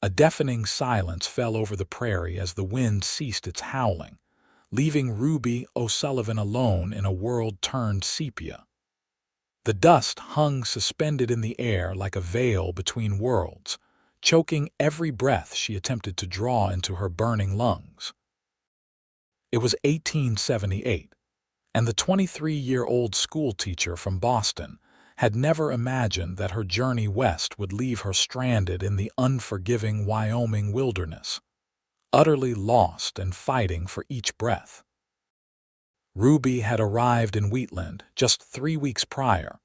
A deafening silence fell over the prairie as the wind ceased its howling, leaving Ruby O'Sullivan alone in a world turned sepia. The dust hung suspended in the air like a veil between worlds, choking every breath she attempted to draw into her burning lungs. It was 1878, and the 23-year-old schoolteacher from Boston had never imagined that her journey west would leave her stranded in the unforgiving Wyoming wilderness, utterly lost and fighting for each breath. Ruby had arrived in Wheatland just 3 weeks prior,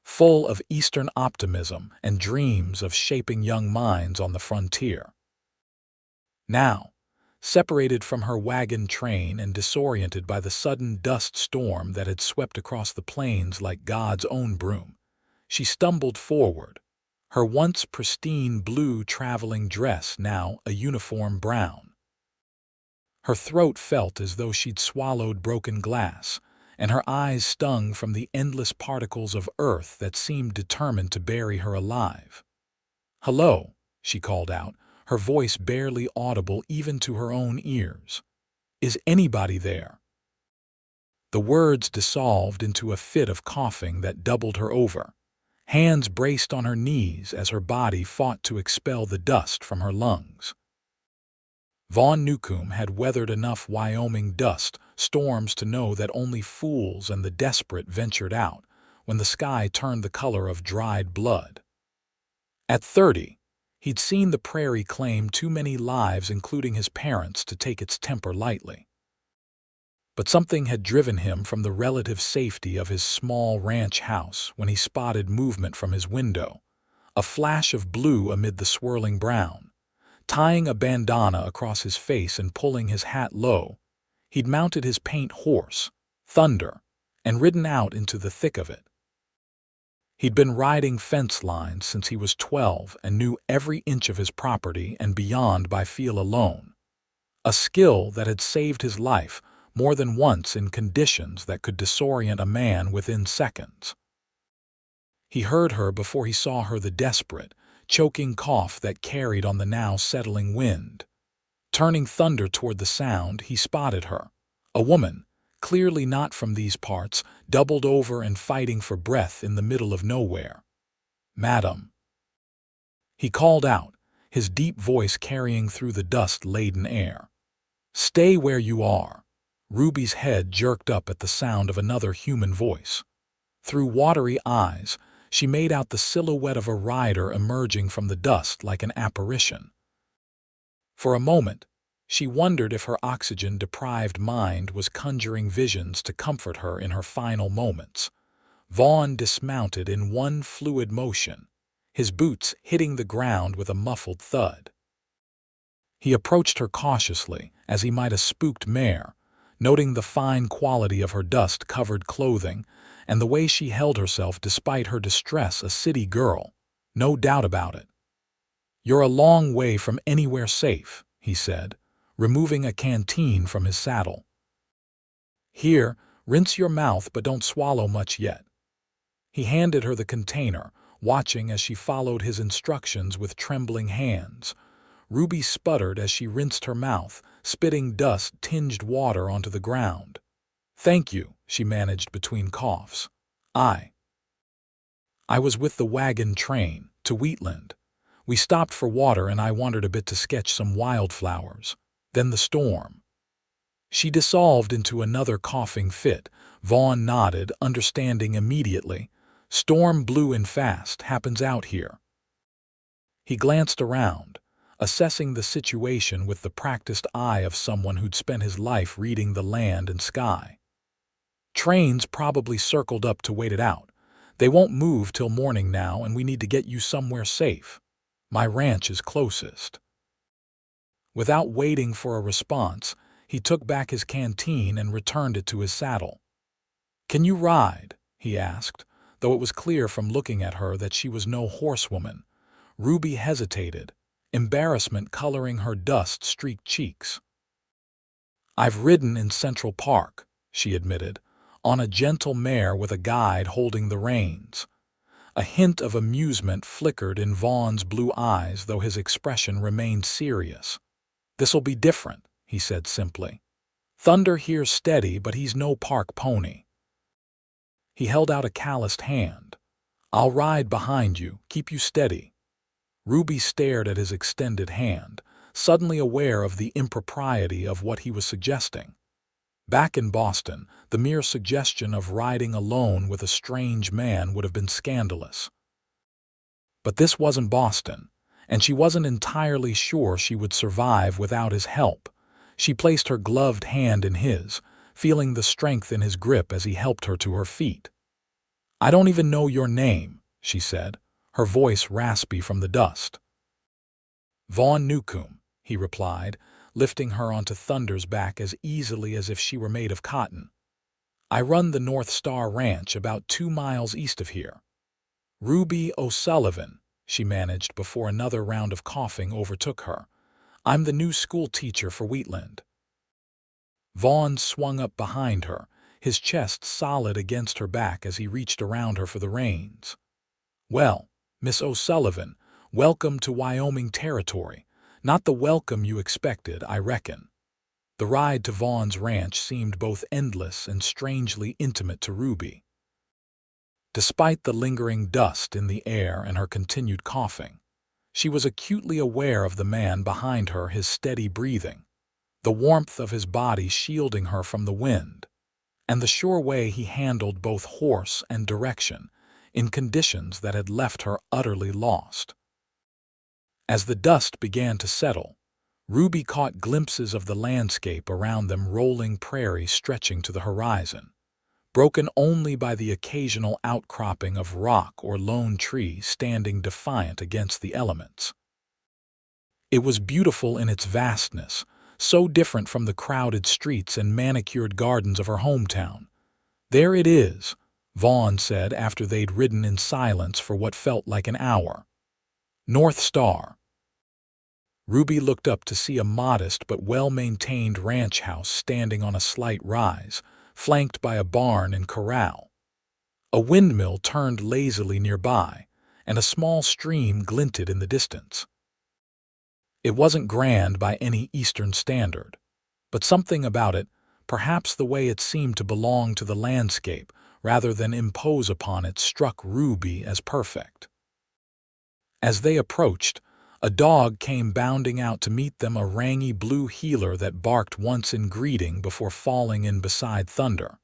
full of Eastern optimism and dreams of shaping young minds on the frontier. Now, separated from her wagon train and disoriented by the sudden dust storm that had swept across the plains like God's own broom, she stumbled forward, her once pristine blue traveling dress now a uniform brown. Her throat felt as though she'd swallowed broken glass, and her eyes stung from the endless particles of earth that seemed determined to bury her alive. "Hello," she called out, her voice barely audible even to her own ears. "Is anybody there?" The words dissolved into a fit of coughing that doubled her over. Hands braced on her knees as her body fought to expel the dust from her lungs. Vaughn Newcombe had weathered enough Wyoming dust storms to know that only fools and the desperate ventured out when the sky turned the color of dried blood. At 30, he'd seen the prairie claim too many lives, including his parents', to take its temper lightly. But something had driven him from the relative safety of his small ranch house when he spotted movement from his window, a flash of blue amid the swirling brown. Tying a bandana across his face and pulling his hat low, he'd mounted his paint horse, Thunder, and ridden out into the thick of it. He'd been riding fence lines since he was 12 and knew every inch of his property and beyond by feel alone, a skill that had saved his life more than once in conditions that could disorient a man within seconds. He heard her before he saw her, the desperate, choking cough that carried on the now settling wind. Turning Thunder toward the sound, he spotted her, a woman, clearly not from these parts, doubled over and fighting for breath in the middle of nowhere. "Madam," he called out, his deep voice carrying through the dust-laden air. "Stay where you are." Ruby's head jerked up at the sound of another human voice. Through watery eyes, she made out the silhouette of a rider emerging from the dust like an apparition. For a moment, she wondered if her oxygen-deprived mind was conjuring visions to comfort her in her final moments. Vaughn dismounted in one fluid motion, his boots hitting the ground with a muffled thud. He approached her cautiously, as he might a spooked mare, noting the fine quality of her dust-covered clothing and the way she held herself despite her distress. A city girl, no doubt about it. "You're a long way from anywhere safe," he said, removing a canteen from his saddle. "Here, rinse your mouth but don't swallow much yet." He handed her the container, watching as she followed his instructions with trembling hands. Ruby sputtered as she rinsed her mouth, spitting dust-tinged water onto the ground. "Thank you," she managed between coughs. I was with the wagon train to Wheatland. We stopped for water and I wandered a bit to sketch some wildflowers. Then the storm." She dissolved into another coughing fit. Vaughn nodded, understanding immediately. "Storm blew in fast, happens out here." He glanced around, assessing the situation with the practiced eye of someone who'd spent his life reading the land and sky. "Trains probably circled up to wait it out. They won't move till morning now, and we need to get you somewhere safe. My ranch is closest." Without waiting for a response, he took back his canteen and returned it to his saddle. "Can you ride?" he asked, though it was clear from looking at her that she was no horsewoman. Ruby hesitated, embarrassment coloring her dust-streaked cheeks. "I've ridden in Central Park," she admitted, "on a gentle mare with a guide holding the reins. A hint of amusement flickered in Vaughn's blue eyes, though his expression remained serious. "This'll be different," he said simply. "Thunder here's steady, but he's no park pony." He held out a calloused hand. "I'll ride behind you, keep you steady." Ruby stared at his extended hand, suddenly aware of the impropriety of what he was suggesting. Back in Boston, the mere suggestion of riding alone with a strange man would have been scandalous. But this wasn't Boston, and she wasn't entirely sure she would survive without his help. She placed her gloved hand in his, feeling the strength in his grip as he helped her to her feet. "I don't even know your name," she said, her voice raspy from the dust. "Vaughn Newcombe," he replied, lifting her onto Thunder's back as easily as if she were made of cotton. "I run the North Star Ranch about 2 miles east of here." "Ruby O'Sullivan," she managed before another round of coughing overtook her. "I'm the new school teacher for Wheatland." Vaughn swung up behind her, his chest solid against her back as he reached around her for the reins. "Well, Miss O'Sullivan, welcome to Wyoming territory. Not the welcome you expected, I reckon." The ride to Vaughn's ranch seemed both endless and strangely intimate to Ruby. Despite the lingering dust in the air and her continued coughing, she was acutely aware of the man behind her, his steady breathing, the warmth of his body shielding her from the wind, and the sure way he handled both horse and direction in conditions that had left her utterly lost. As the dust began to settle, Ruby caught glimpses of the landscape around them, rolling prairie stretching to the horizon, broken only by the occasional outcropping of rock or lone tree standing defiant against the elements. It was beautiful in its vastness, so different from the crowded streets and manicured gardens of her hometown. "There it is," Vaughn said after they'd ridden in silence for what felt like an hour. "North Star." Ruby looked up to see a modest but well-maintained ranch house standing on a slight rise, flanked by a barn and corral. A windmill turned lazily nearby, and a small stream glinted in the distance. It wasn't grand by any Eastern standard, but something about it, perhaps the way it seemed to belong to the landscape rather than impose upon it, struck Ruby as perfect. As they approached, a dog came bounding out to meet them, a rangy blue heeler that barked once in greeting before falling in beside Thunder.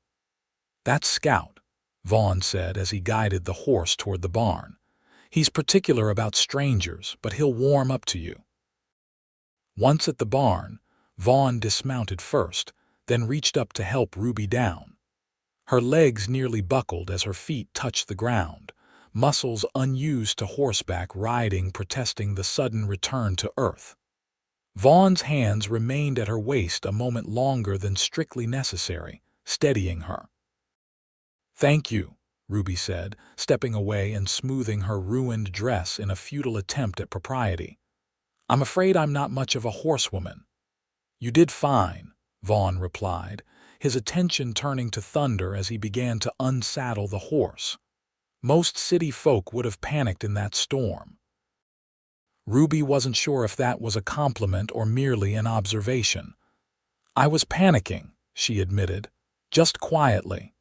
"That's Scout," Vaughn said as he guided the horse toward the barn. "He's particular about strangers, but he'll warm up to you." Once at the barn, Vaughn dismounted first, then reached up to help Ruby down. Her legs nearly buckled as her feet touched the ground, muscles unused to horseback riding protesting the sudden return to earth. Vaughn's hands remained at her waist a moment longer than strictly necessary, steadying her. "Thank you," Ruby said, stepping away and smoothing her ruined dress in a futile attempt at propriety. "I'm afraid I'm not much of a horsewoman." "You did fine," Vaughn replied, his attention turning to Thunder as he began to unsaddle the horse. "Most city folk would have panicked in that storm." Ruby wasn't sure if that was a compliment or merely an observation. "I was panicking," she admitted, "just quietly."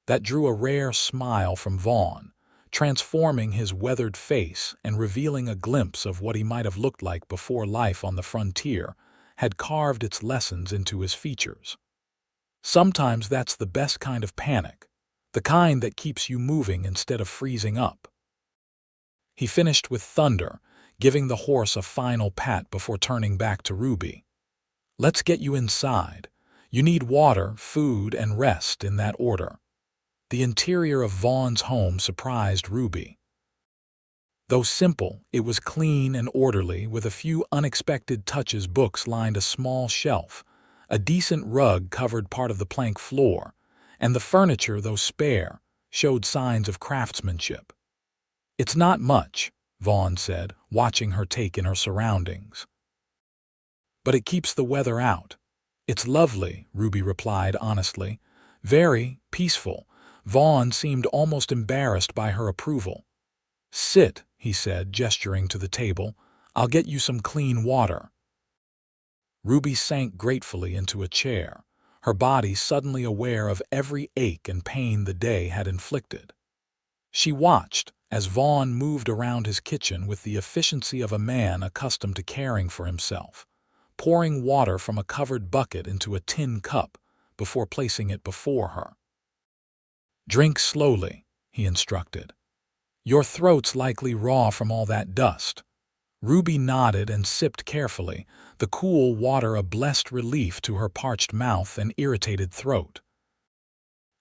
That drew a rare smile from Vaughn, transforming his weathered face and revealing a glimpse of what he might have looked like before life on the frontier had carved its lessons into his features. Sometimes that's the best kind of panic, the kind that keeps you moving instead of freezing up. He finished with Thunder, giving the horse a final pat before turning back to Ruby. "Let's get you inside. You need water, food, and rest in that order." The interior of Vaughn's home surprised Ruby. Though simple, it was clean and orderly, with a few unexpected touches. Books lined a small shelf, a decent rug covered part of the plank floor, and the furniture, though spare, showed signs of craftsmanship. "It's not much," Vaughn said, watching her take in her surroundings. "But it keeps the weather out." "It's lovely," Ruby replied honestly. "Very peaceful." Vaughn seemed almost embarrassed by her approval. "Sit," he said, gesturing to the table. "I'll get you some clean water." Ruby sank gratefully into a chair, her body suddenly aware of every ache and pain the day had inflicted. She watched as Vaughn moved around his kitchen with the efficiency of a man accustomed to caring for himself, pouring water from a covered bucket into a tin cup before placing it before her. "Drink slowly," he instructed. "Your throat's likely raw from all that dust." Ruby nodded and sipped carefully, the cool water a blessed relief to her parched mouth and irritated throat.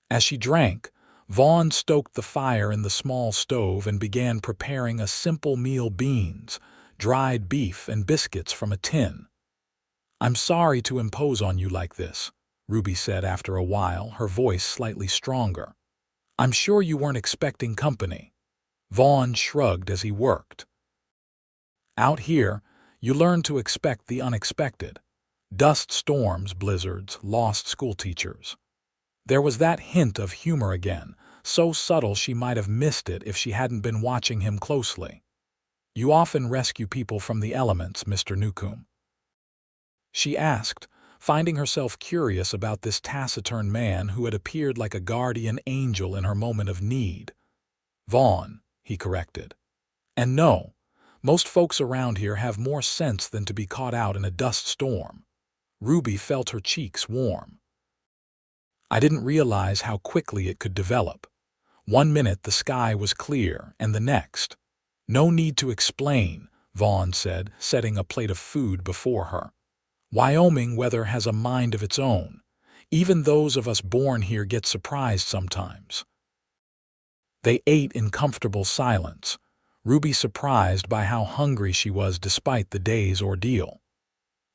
As she drank, Vaughn stoked the fire in the small stove and began preparing a simple meal: beans, dried beef, and biscuits from a tin. "I'm sorry to impose on you like this," Ruby said after a while, her voice slightly stronger. "I'm sure you weren't expecting company." Vaughn shrugged as he worked. "Out here, you learn to expect the unexpected. Dust storms, blizzards, lost schoolteachers." There was that hint of humor again, so subtle she might have missed it if she hadn't been watching him closely. "You often rescue people from the elements, Mr. Newcombe?" she asked, finding herself curious about this taciturn man who had appeared like a guardian angel in her moment of need. "Vaughn," he corrected. "And no, most folks around here have more sense than to be caught out in a dust storm." Ruby felt her cheeks warm. "I didn't realize how quickly it could develop. One minute the sky was clear, and the next—" "No need to explain," Vaughn said, setting a plate of food before her. "Wyoming weather has a mind of its own. Even those of us born here get surprised sometimes." They ate in comfortable silence, Ruby surprised by how hungry she was despite the day's ordeal.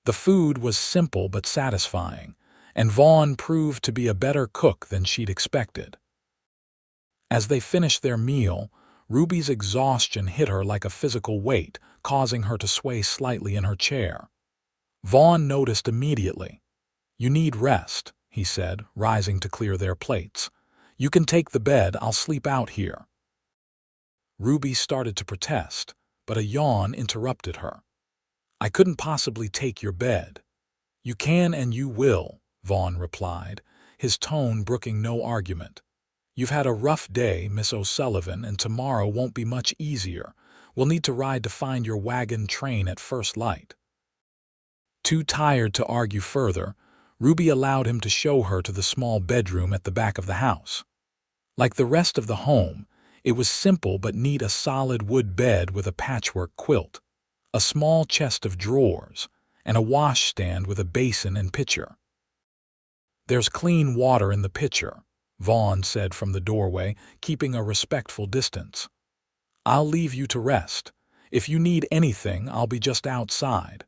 The food was simple but satisfying, and Vaughn proved to be a better cook than she'd expected. As they finished their meal, Ruby's exhaustion hit her like a physical weight, causing her to sway slightly in her chair. Vaughn noticed immediately. "You need rest," he said, rising to clear their plates. "You can take the bed, I'll sleep out here." Ruby started to protest, but a yawn interrupted her. "I couldn't possibly take your bed." "You can and you will," Vaughn replied, his tone brooking no argument. "You've had a rough day, Miss O'Sullivan, and tomorrow won't be much easier. We'll need to ride to find your wagon train at first light." Too tired to argue further, Ruby allowed him to show her to the small bedroom at the back of the house. Like the rest of the home, it was simple but neat: a solid wood bed with a patchwork quilt, a small chest of drawers, and a washstand with a basin and pitcher. "There's clean water in the pitcher," Vaughn said from the doorway, keeping a respectful distance. "I'll leave you to rest. If you need anything, I'll be just outside."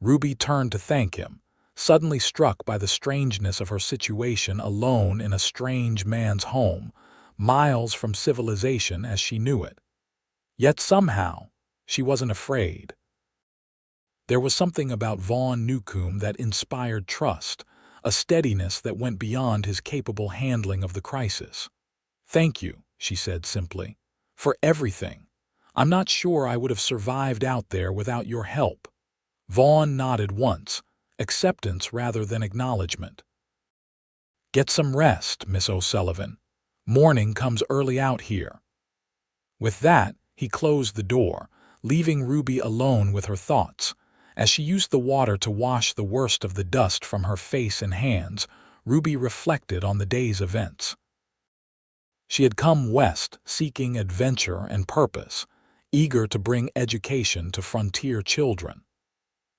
Ruby turned to thank him, suddenly struck by the strangeness of her situation alone in a strange man's home, miles from civilization as she knew it. Yet somehow, she wasn't afraid. There was something about Vaughn Newcombe that inspired trust, a steadiness that went beyond his capable handling of the crisis. "Thank you," she said simply, "for everything. I'm not sure I would have survived out there without your help." Vaughn nodded once, acceptance rather than acknowledgement. "Get some rest, Miss O'Sullivan. Morning comes early out here." With that, he closed the door, leaving Ruby alone with her thoughts. As she used the water to wash the worst of the dust from her face and hands, Ruby reflected on the day's events. She had come west seeking adventure and purpose, eager to bring education to frontier children.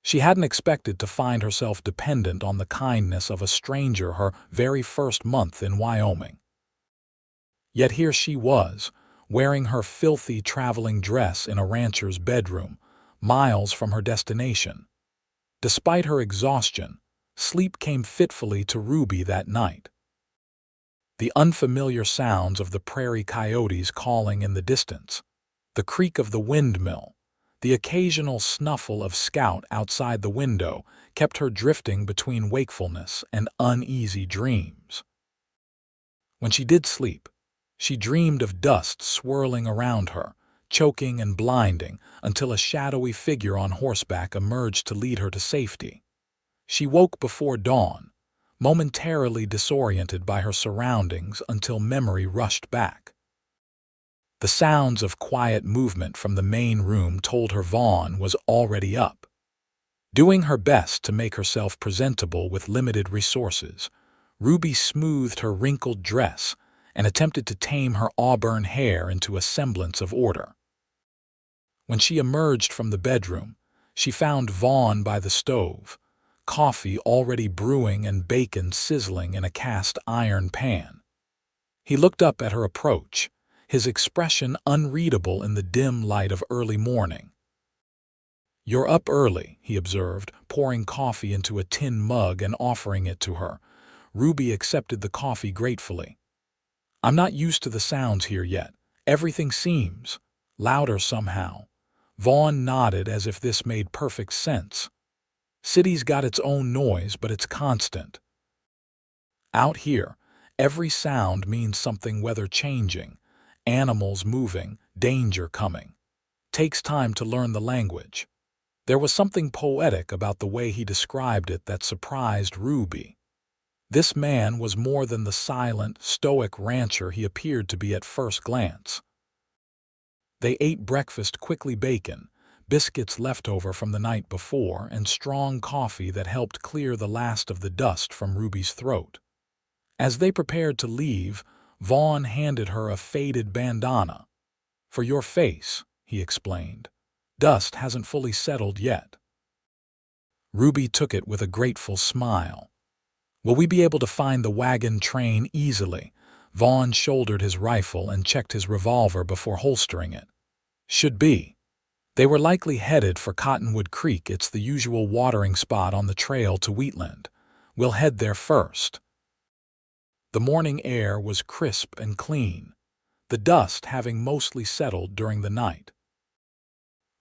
She hadn't expected to find herself dependent on the kindness of a stranger her very first month in Wyoming. Yet here she was, wearing her filthy traveling dress in a rancher's bedroom, miles from her destination. Despite her exhaustion, sleep came fitfully to Ruby that night. The unfamiliar sounds of the prairie coyotes calling in the distance, the creak of the windmill, the occasional snuffle of Scout outside the window kept her drifting between wakefulness and uneasy dreams. When she did sleep, she dreamed of dust swirling around her, choking and blinding until a shadowy figure on horseback emerged to lead her to safety. She woke before dawn, momentarily disoriented by her surroundings until memory rushed back. The sounds of quiet movement from the main room told her Vaughn was already up. Doing her best to make herself presentable with limited resources, Ruby smoothed her wrinkled dress and attempted to tame her auburn hair into a semblance of order. When she emerged from the bedroom, she found Vaughn by the stove, coffee already brewing and bacon sizzling in a cast iron pan. He looked up at her approach, his expression unreadable in the dim light of early morning. "You're up early," he observed, pouring coffee into a tin mug and offering it to her. Ruby accepted the coffee gratefully. "I'm not used to the sounds here yet. Everything seems louder somehow." Vaughn nodded as if this made perfect sense. "City's got its own noise, but it's constant. Out here, every sound means something, weather changing, animals moving, danger coming. Takes time to learn the language." There was something poetic about the way he described it that surprised Ruby. This man was more than the silent, stoic rancher he appeared to be at first glance. They ate breakfast, quickly bacon, biscuits left over from the night before, and strong coffee that helped clear the last of the dust from Ruby's throat. As they prepared to leave, Vaughn handed her a faded bandana. "For your face," he explained. "Dust hasn't fully settled yet." Ruby took it with a grateful smile. "Will we be able to find the wagon train easily?" Vaughn shouldered his rifle and checked his revolver before holstering it. "Should be." They were likely headed for Cottonwood Creek. It's the usual watering spot on the trail to Wheatland. "We'll head there first." The morning air was crisp and clean, the dust having mostly settled during the night.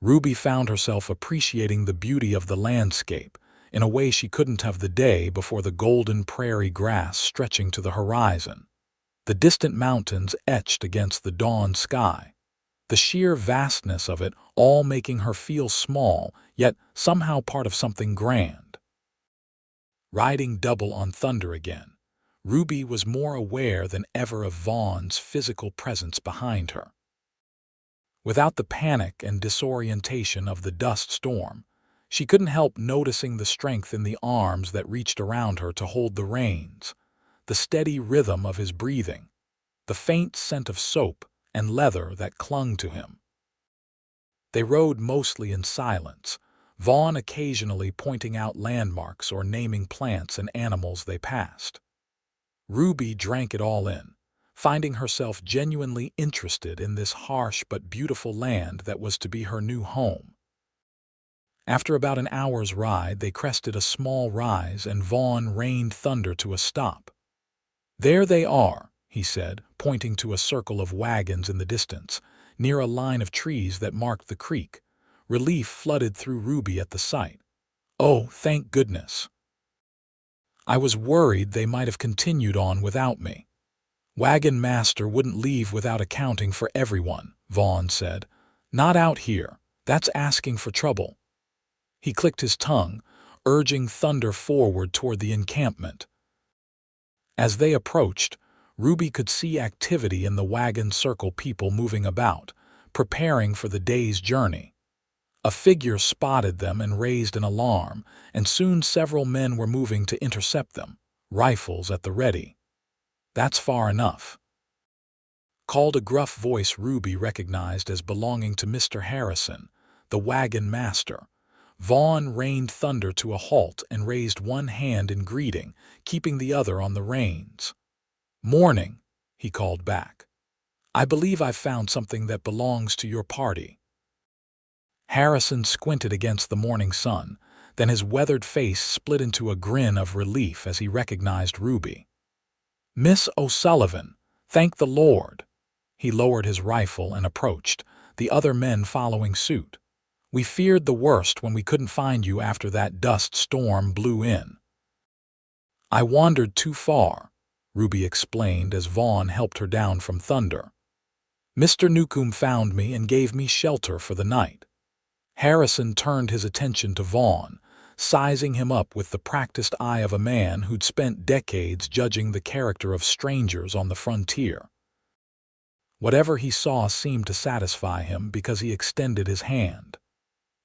Ruby found herself appreciating the beauty of the landscape in a way she couldn't have the day before, the golden prairie grass stretching to the horizon, the distant mountains etched against the dawn sky, the sheer vastness of it all making her feel small, yet somehow part of something grand. Riding double on Thunder again, Ruby was more aware than ever of Vaughn's physical presence behind her. Without the panic and disorientation of the dust storm, she couldn't help noticing the strength in the arms that reached around her to hold the reins, the steady rhythm of his breathing, the faint scent of soap and leather that clung to him. They rode mostly in silence, Vaughn occasionally pointing out landmarks or naming plants and animals they passed. Ruby drank it all in, finding herself genuinely interested in this harsh but beautiful land that was to be her new home. After about an hour's ride, they crested a small rise and Vaughn reined Thunder to a stop. "There they are," he said, pointing to a circle of wagons in the distance, near a line of trees that marked the creek. Relief flooded through Ruby at the sight. "Oh, thank goodness. I was worried they might have continued on without me." "Wagon master wouldn't leave without accounting for everyone," Vaughn said. "Not out here. That's asking for trouble." He clicked his tongue, urging Thunder forward toward the encampment. As they approached, Ruby could see activity in the wagon circle, people moving about, preparing for the day's journey. A figure spotted them and raised an alarm, and soon several men were moving to intercept them, rifles at the ready. "That's far enough," called a gruff voice Ruby recognized as belonging to Mr. Harrison, the wagon master. Vaughn reined Thunder to a halt and raised one hand in greeting, keeping the other on the reins. "Morning," he called back. "I believe I've found something that belongs to your party." Harrison squinted against the morning sun, then his weathered face split into a grin of relief as he recognized Ruby. "Miss O'Sullivan, thank the Lord." He lowered his rifle and approached, the other men following suit. "We feared the worst when we couldn't find you after that dust storm blew in." "I wandered too far," Ruby explained as Vaughn helped her down from Thunder. Mr. Newcombe found me and gave me shelter for the night. Harrison turned his attention to Vaughn, sizing him up with the practiced eye of a man who'd spent decades judging the character of strangers on the frontier. Whatever he saw seemed to satisfy him because he extended his hand.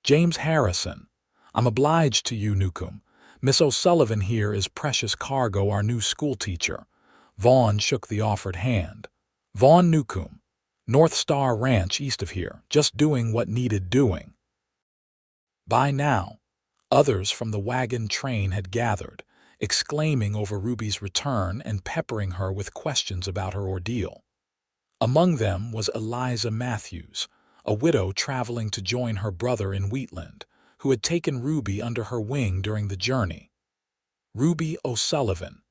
"James Harrison, I'm obliged to you, Newcombe. Miss O'Sullivan here is Precious Cargo, our new schoolteacher." Vaughn shook the offered hand. "Vaughn Newcombe, North Star Ranch east of here, just doing what needed doing." By now, others from the wagon train had gathered, exclaiming over Ruby's return and peppering her with questions about her ordeal. Among them was Eliza Matthews, a widow traveling to join her brother in Wheatland, who had taken Ruby under her wing during the journey. "Ruby O'Sullivan,"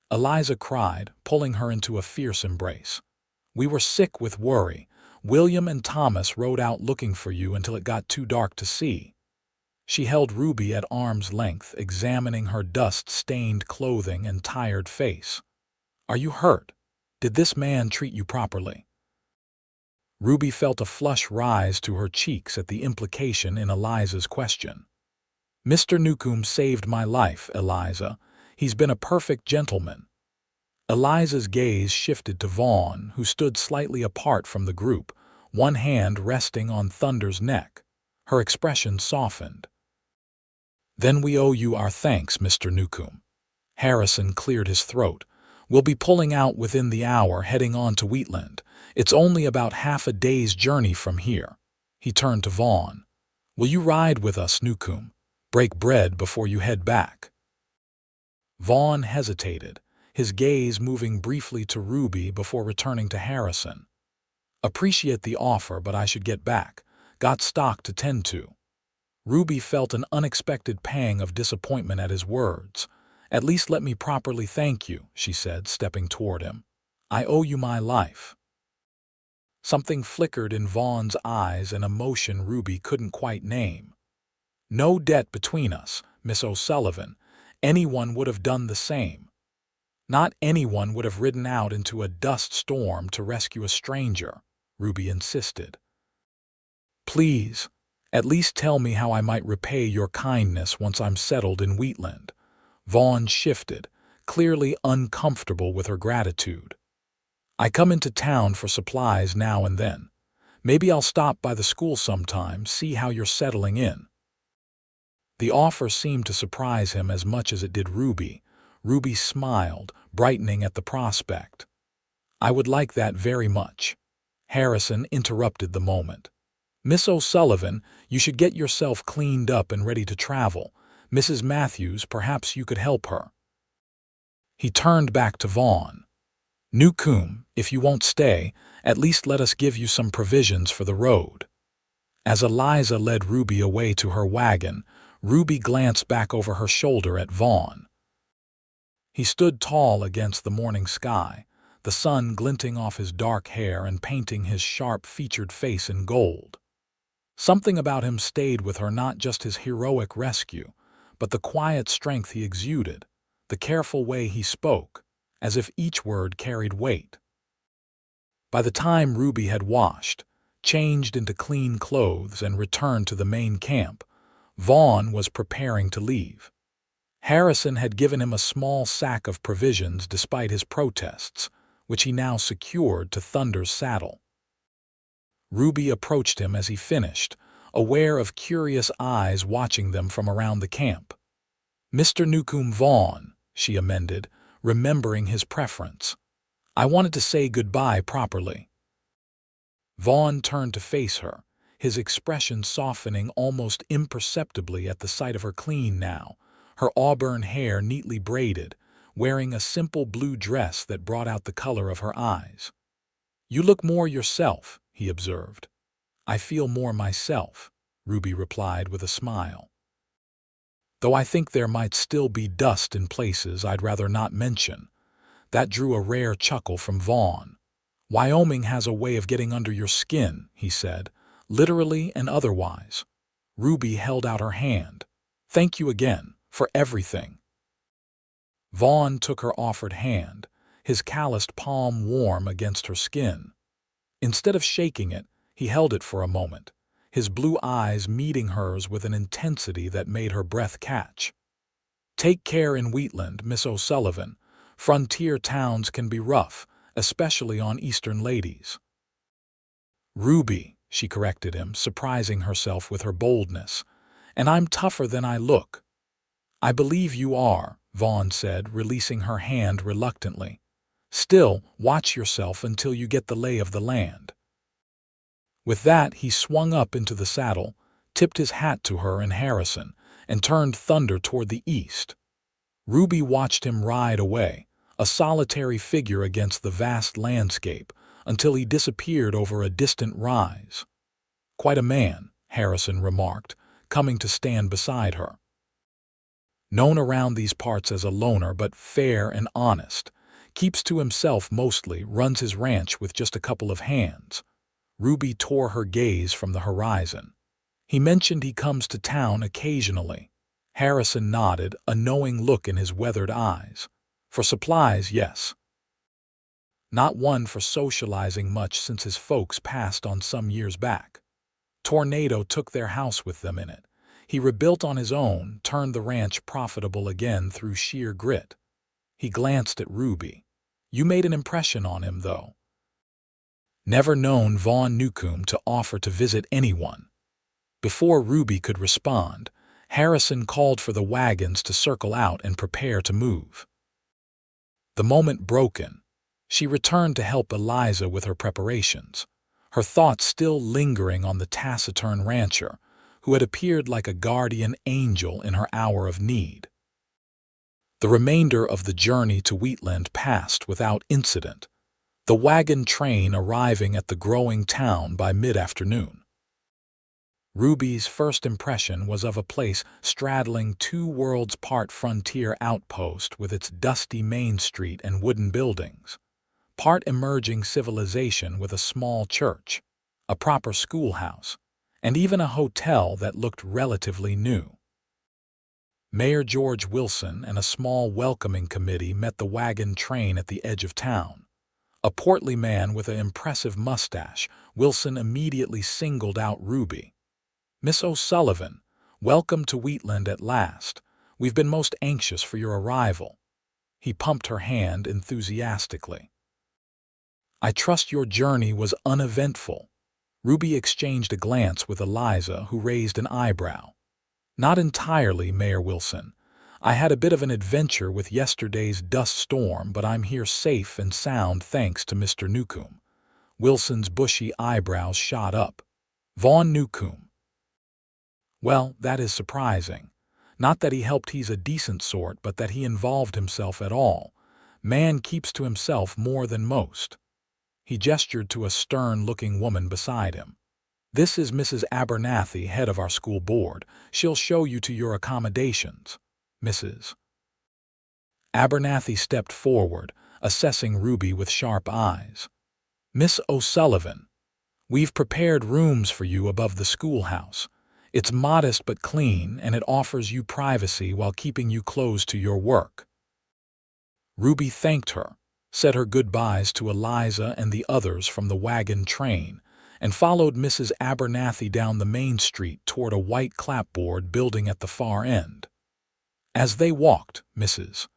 Eliza cried, pulling her into a fierce embrace. "We were sick with worry. William and Thomas rode out looking for you until it got too dark to see." She held Ruby at arm's length, examining her dust-stained clothing and tired face. "Are you hurt? Did this man treat you properly?" Ruby felt a flush rise to her cheeks at the implication in Eliza's question. "Mr. Newcombe saved my life, Eliza. He's been a perfect gentleman." Eliza's gaze shifted to Vaughn, who stood slightly apart from the group, one hand resting on Thunder's neck. Her expression softened. "Then we owe you our thanks, Mr. Newcombe." Harrison cleared his throat. "We'll be pulling out within the hour, heading on to Wheatland. It's only about half a day's journey from here." He turned to Vaughn. "Will you ride with us, Newcombe? Break bread before you head back." Vaughn hesitated, his gaze moving briefly to Ruby before returning to Harrison. "Appreciate the offer, but I should get back. Got stock to tend to." Ruby felt an unexpected pang of disappointment at his words. "At least let me properly thank you," she said, stepping toward him. "I owe you my life." Something flickered in Vaughn's eyes, an emotion Ruby couldn't quite name. "No debt between us, Miss O'Sullivan. Anyone would have done the same. Not anyone would have ridden out into a dust storm to rescue a stranger," Ruby insisted. "Please, at least tell me how I might repay your kindness once I'm settled in Wheatland." Vaughn shifted, clearly uncomfortable with her gratitude. "I come into town for supplies now and then. Maybe I'll stop by the school sometime, see how you're settling in." The offer seemed to surprise him as much as it did Ruby. Ruby smiled, brightening at the prospect. "I would like that very much." Harrison interrupted the moment. "Miss O'Sullivan, you should get yourself cleaned up and ready to travel. Mrs. Matthews, perhaps you could help her." He turned back to Vaughn. "Newcombe, if you won't stay, at least let us give you some provisions for the road." As Eliza led Ruby away to her wagon, Ruby glanced back over her shoulder at Vaughn. He stood tall against the morning sky, the sun glinting off his dark hair and painting his sharp-featured face in gold. Something about him stayed with her, not just his heroic rescue, but the quiet strength he exuded, the careful way he spoke, as if each word carried weight. By the time Ruby had washed, changed into clean clothes, and returned to the main camp, Vaughn was preparing to leave. Harrison had given him a small sack of provisions despite his protests, which he now secured to Thunder's saddle. Ruby approached him as he finished, aware of curious eyes watching them from around the camp. "Mr. Newcombe Vaughn," she amended, remembering his preference. "I wanted to say goodbye properly." Vaughn turned to face her, his expression softening almost imperceptibly at the sight of her clean now, her auburn hair neatly braided, wearing a simple blue dress that brought out the color of her eyes. "You look more yourself," he observed. "I feel more myself," Ruby replied with a smile. "Though I think there might still be dust in places I'd rather not mention." That drew a rare chuckle from Vaughn. "Wyoming has a way of getting under your skin," he said, "literally and otherwise." Ruby held out her hand. "Thank you again, for everything." Vaughn took her offered hand, his calloused palm warm against her skin. Instead of shaking it, he held it for a moment, his blue eyes meeting hers with an intensity that made her breath catch. "Take care in Wheatland, Miss O'Sullivan. Frontier towns can be rough, especially on Eastern ladies." "Ruby," she corrected him, surprising herself with her boldness, "and I'm tougher than I look." "I believe you are," Vaughn said, releasing her hand reluctantly. "Still, watch yourself until you get the lay of the land." With that, he swung up into the saddle, tipped his hat to her and Harrison, and turned thunder toward the east. Ruby watched him ride away, a solitary figure against the vast landscape, until he disappeared over a distant rise. "Quite a man," Harrison remarked, coming to stand beside her. "Known around these parts as a loner, but fair and honest. Keeps to himself mostly, runs his ranch with just a couple of hands." Ruby tore her gaze from the horizon. "He mentioned he comes to town occasionally." Harrison nodded, a knowing look in his weathered eyes. "For supplies, yes. Not one for socializing much since his folks passed on some years back. Tornado took their house with them in it. He rebuilt on his own, turned the ranch profitable again through sheer grit." He glanced at Ruby. "You made an impression on him, though." Never known Vaughn Newcombe to offer to visit anyone. Before Ruby could respond, Harrison called for the wagons to circle out and prepare to move. The moment broken, she returned to help Eliza with her preparations, her thoughts still lingering on the taciturn rancher, who had appeared like a guardian angel in her hour of need. The remainder of the journey to Wheatland passed without incident, the wagon train arriving at the growing town by mid-afternoon. Ruby's first impression was of a place straddling two worlds-apart frontier outpost with its dusty main street and wooden buildings, part emerging civilization with a small church, a proper schoolhouse, and even a hotel that looked relatively new. Mayor George Wilson and a small welcoming committee met the wagon train at the edge of town. A portly man with an impressive mustache, Wilson immediately singled out Ruby. "Miss O'Sullivan, welcome to Wheatland at last. We've been most anxious for your arrival." He pumped her hand enthusiastically. "I trust your journey was uneventful." Ruby exchanged a glance with Eliza, who raised an eyebrow. "Not entirely, Mayor Wilson. I had a bit of an adventure with yesterday's dust storm, but I'm here safe and sound thanks to Mr. Newcombe." Wilson's bushy eyebrows shot up. "Vaughn Newcombe. Well, that is surprising. Not that he helped, he's a decent sort, but that he involved himself at all. Man keeps to himself more than most." He gestured to a stern-looking woman beside him. "This is Mrs. Abernathy, head of our school board. She'll show you to your accommodations, Mrs." Abernathy stepped forward, assessing Ruby with sharp eyes. "Miss O'Sullivan, we've prepared rooms for you above the schoolhouse. It's modest but clean, and it offers you privacy while keeping you close to your work." Ruby thanked her, said her goodbyes to Eliza and the others from the wagon train, and followed Mrs. Abernathy down the main street toward a white clapboard building at the far end. As they walked, Mrs.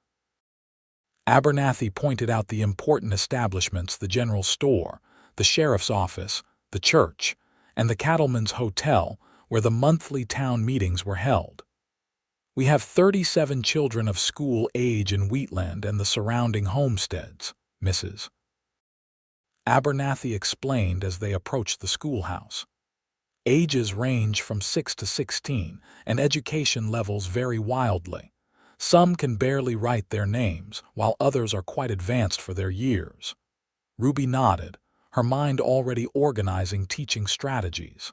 Abernathy pointed out the important establishments: the general store, the sheriff's office, the church, and the cattleman's hotel, where the monthly town meetings were held. "We have 37 children of school age in Wheatland and the surrounding homesteads," Mrs. Abernathy explained as they approached the schoolhouse. "Ages range from 6 to 16, and education levels vary wildly. Some can barely write their names, while others are quite advanced for their years." Ruby nodded, her mind already organizing teaching strategies.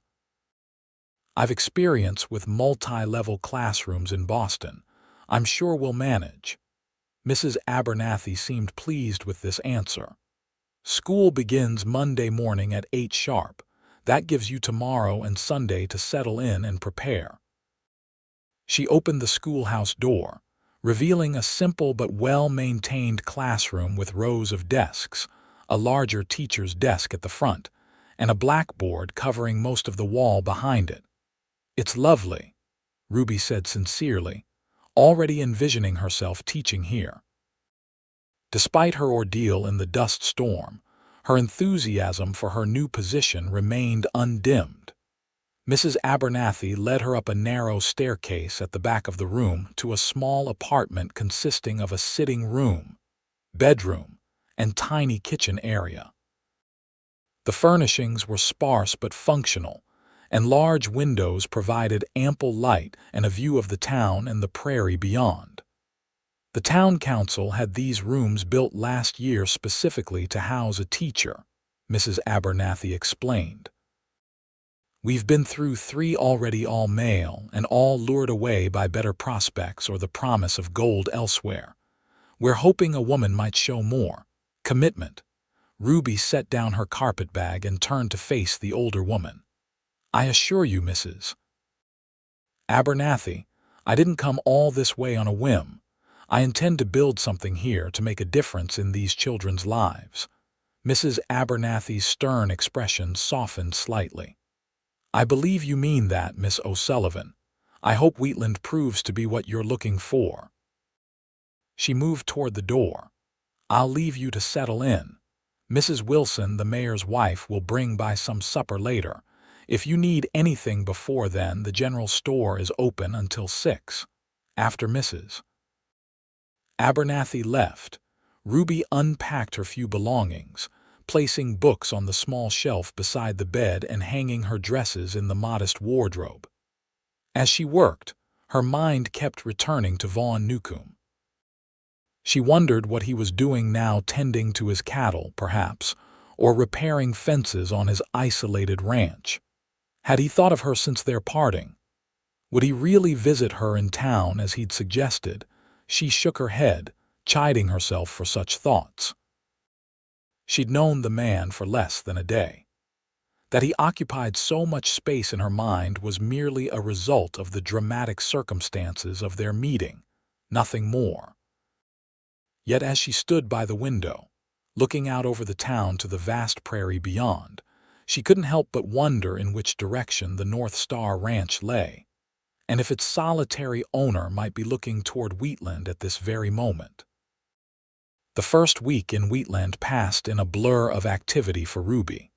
"I've experience with multi-level classrooms in Boston. I'm sure we'll manage." Mrs. Abernathy seemed pleased with this answer. "School begins Monday morning at 8 sharp. That gives you tomorrow and Sunday to settle in and prepare." She opened the schoolhouse door. revealing a simple but well-maintained classroom with rows of desks, a larger teacher's desk at the front, and a blackboard covering most of the wall behind it. "It's lovely," Ruby said sincerely, already envisioning herself teaching here. Despite her ordeal in the dust storm, her enthusiasm for her new position remained undimmed. Mrs. Abernathy led her up a narrow staircase at the back of the room to a small apartment consisting of a sitting room, bedroom, and tiny kitchen area. The furnishings were sparse but functional, and large windows provided ample light and a view of the town and the prairie beyond. The town council had these rooms built last year specifically to house a teacher, Mrs. Abernathy explained. "We've been through 3 already, all male, and all lured away by better prospects or the promise of gold elsewhere. We're hoping a woman might show more commitment." Ruby set down her carpetbag and turned to face the older woman. "I assure you, Mrs. Abernathy, I didn't come all this way on a whim. I intend to build something here to make a difference in these children's lives." Mrs. Abernathy's stern expression softened slightly. "I believe you mean that, Miss O'Sullivan. I hope Wheatland proves to be what you're looking for." She moved toward the door. "I'll leave you to settle in. Mrs. Wilson, the mayor's wife, will bring by some supper later. If you need anything before then, the general store is open until 6. After Mrs. Abernathy left, Ruby unpacked her few belongings, placing books on the small shelf beside the bed and hanging her dresses in the modest wardrobe. As she worked, her mind kept returning to Vaughn Newcombe. She wondered what he was doing now, tending to his cattle, perhaps, or repairing fences on his isolated ranch. Had he thought of her since their parting? Would he really visit her in town as he'd suggested? She shook her head, chiding herself for such thoughts. She'd known the man for less than a day. That he occupied so much space in her mind was merely a result of the dramatic circumstances of their meeting, nothing more. Yet as she stood by the window, looking out over the town to the vast prairie beyond, she couldn't help but wonder in which direction the North Star Ranch lay, and if its solitary owner might be looking toward Wheatland at this very moment. The first week in Wheatland passed in a blur of activity for Ruby.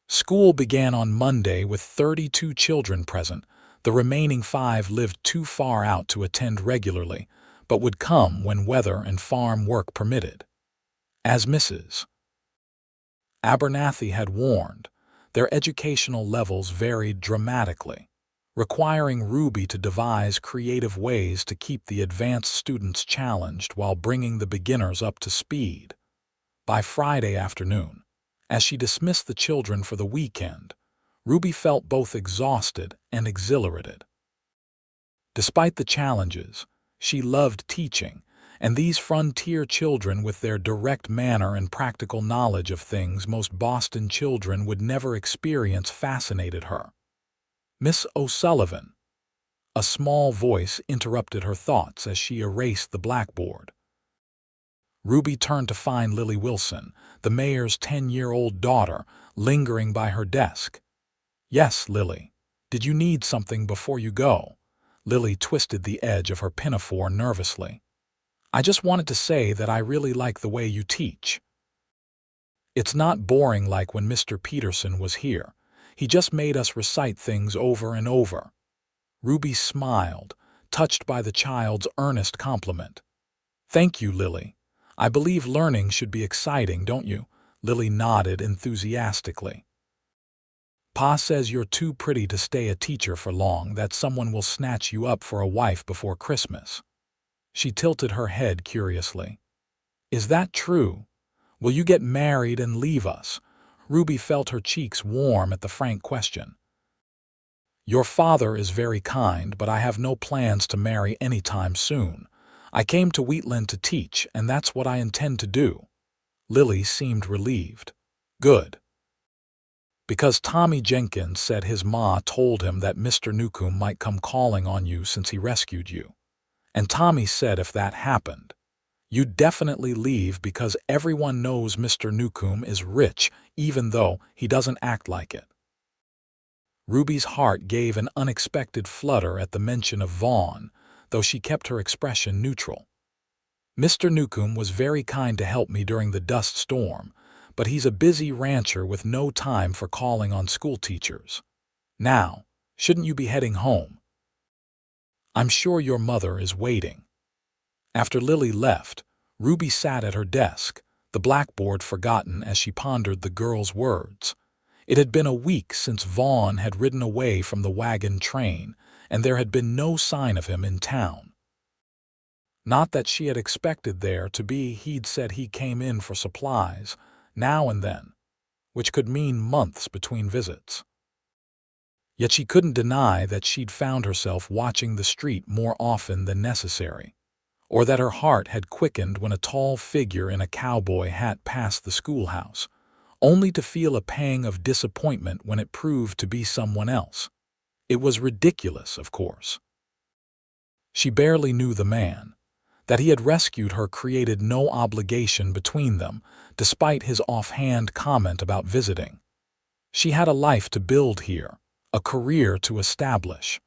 School began on Monday with 32 children present. The remaining 5 lived too far out to attend regularly, but would come when weather and farm work permitted. As Mrs. Abernathy had warned, their educational levels varied dramatically, requiring Ruby to devise creative ways to keep the advanced students challenged while bringing the beginners up to speed. By Friday afternoon, as she dismissed the children for the weekend, Ruby felt both exhausted and exhilarated. Despite the challenges, she loved teaching, and these frontier children with their direct manner and practical knowledge of things most Boston children would never experience fascinated her. "Miss O'Sullivan," a small voice interrupted her thoughts as she erased the blackboard. Ruby turned to find Lily Wilson, the mayor's 10-year-old daughter, lingering by her desk. "Yes, Lily. Did you need something before you go?" Lily twisted the edge of her pinafore nervously. "I just wanted to say that I really like the way you teach. It's not boring like when Mr. Peterson was here. He just made us recite things over and over." Ruby smiled, touched by the child's earnest compliment. "Thank you, Lily. I believe learning should be exciting, don't you?" Lily nodded enthusiastically. "Pa says you're too pretty to stay a teacher for long, that someone will snatch you up for a wife before Christmas." She tilted her head curiously. "Is that true? Will you get married and leave us?" Ruby felt her cheeks warm at the frank question. "Your father is very kind, but I have no plans to marry any time soon. I came to Wheatland to teach, and that's what I intend to do." Lily seemed relieved. "Good. Because Tommy Jenkins said his ma told him that Mr. Newcombe might come calling on you since he rescued you. And Tommy said if that happened, you'd definitely leave because everyone knows Mr. Newcombe is rich, even though he doesn't act like it. Ruby's heart gave an unexpected flutter at the mention of Vaughn, though she kept her expression neutral. Mr. Newcombe was very kind to help me during the dust storm, but he's a busy rancher with no time for calling on schoolteachers. Now, shouldn't you be heading home? I'm sure your mother is waiting. After Lily left, Ruby sat at her desk, the blackboard forgotten as she pondered the girl's words. It had been a week since Vaughn had ridden away from the wagon train, and there had been no sign of him in town. Not that she had expected there to be. He'd said he came in for supplies, now and then, which could mean months between visits. Yet she couldn't deny that she'd found herself watching the street more often than necessary, or that her heart had quickened when a tall figure in a cowboy hat passed the schoolhouse, only to feel a pang of disappointment when it proved to be someone else. It was ridiculous, of course. She barely knew the man. That he had rescued her created no obligation between them, despite his offhand comment about visiting. She had a life to build here, a career to establish.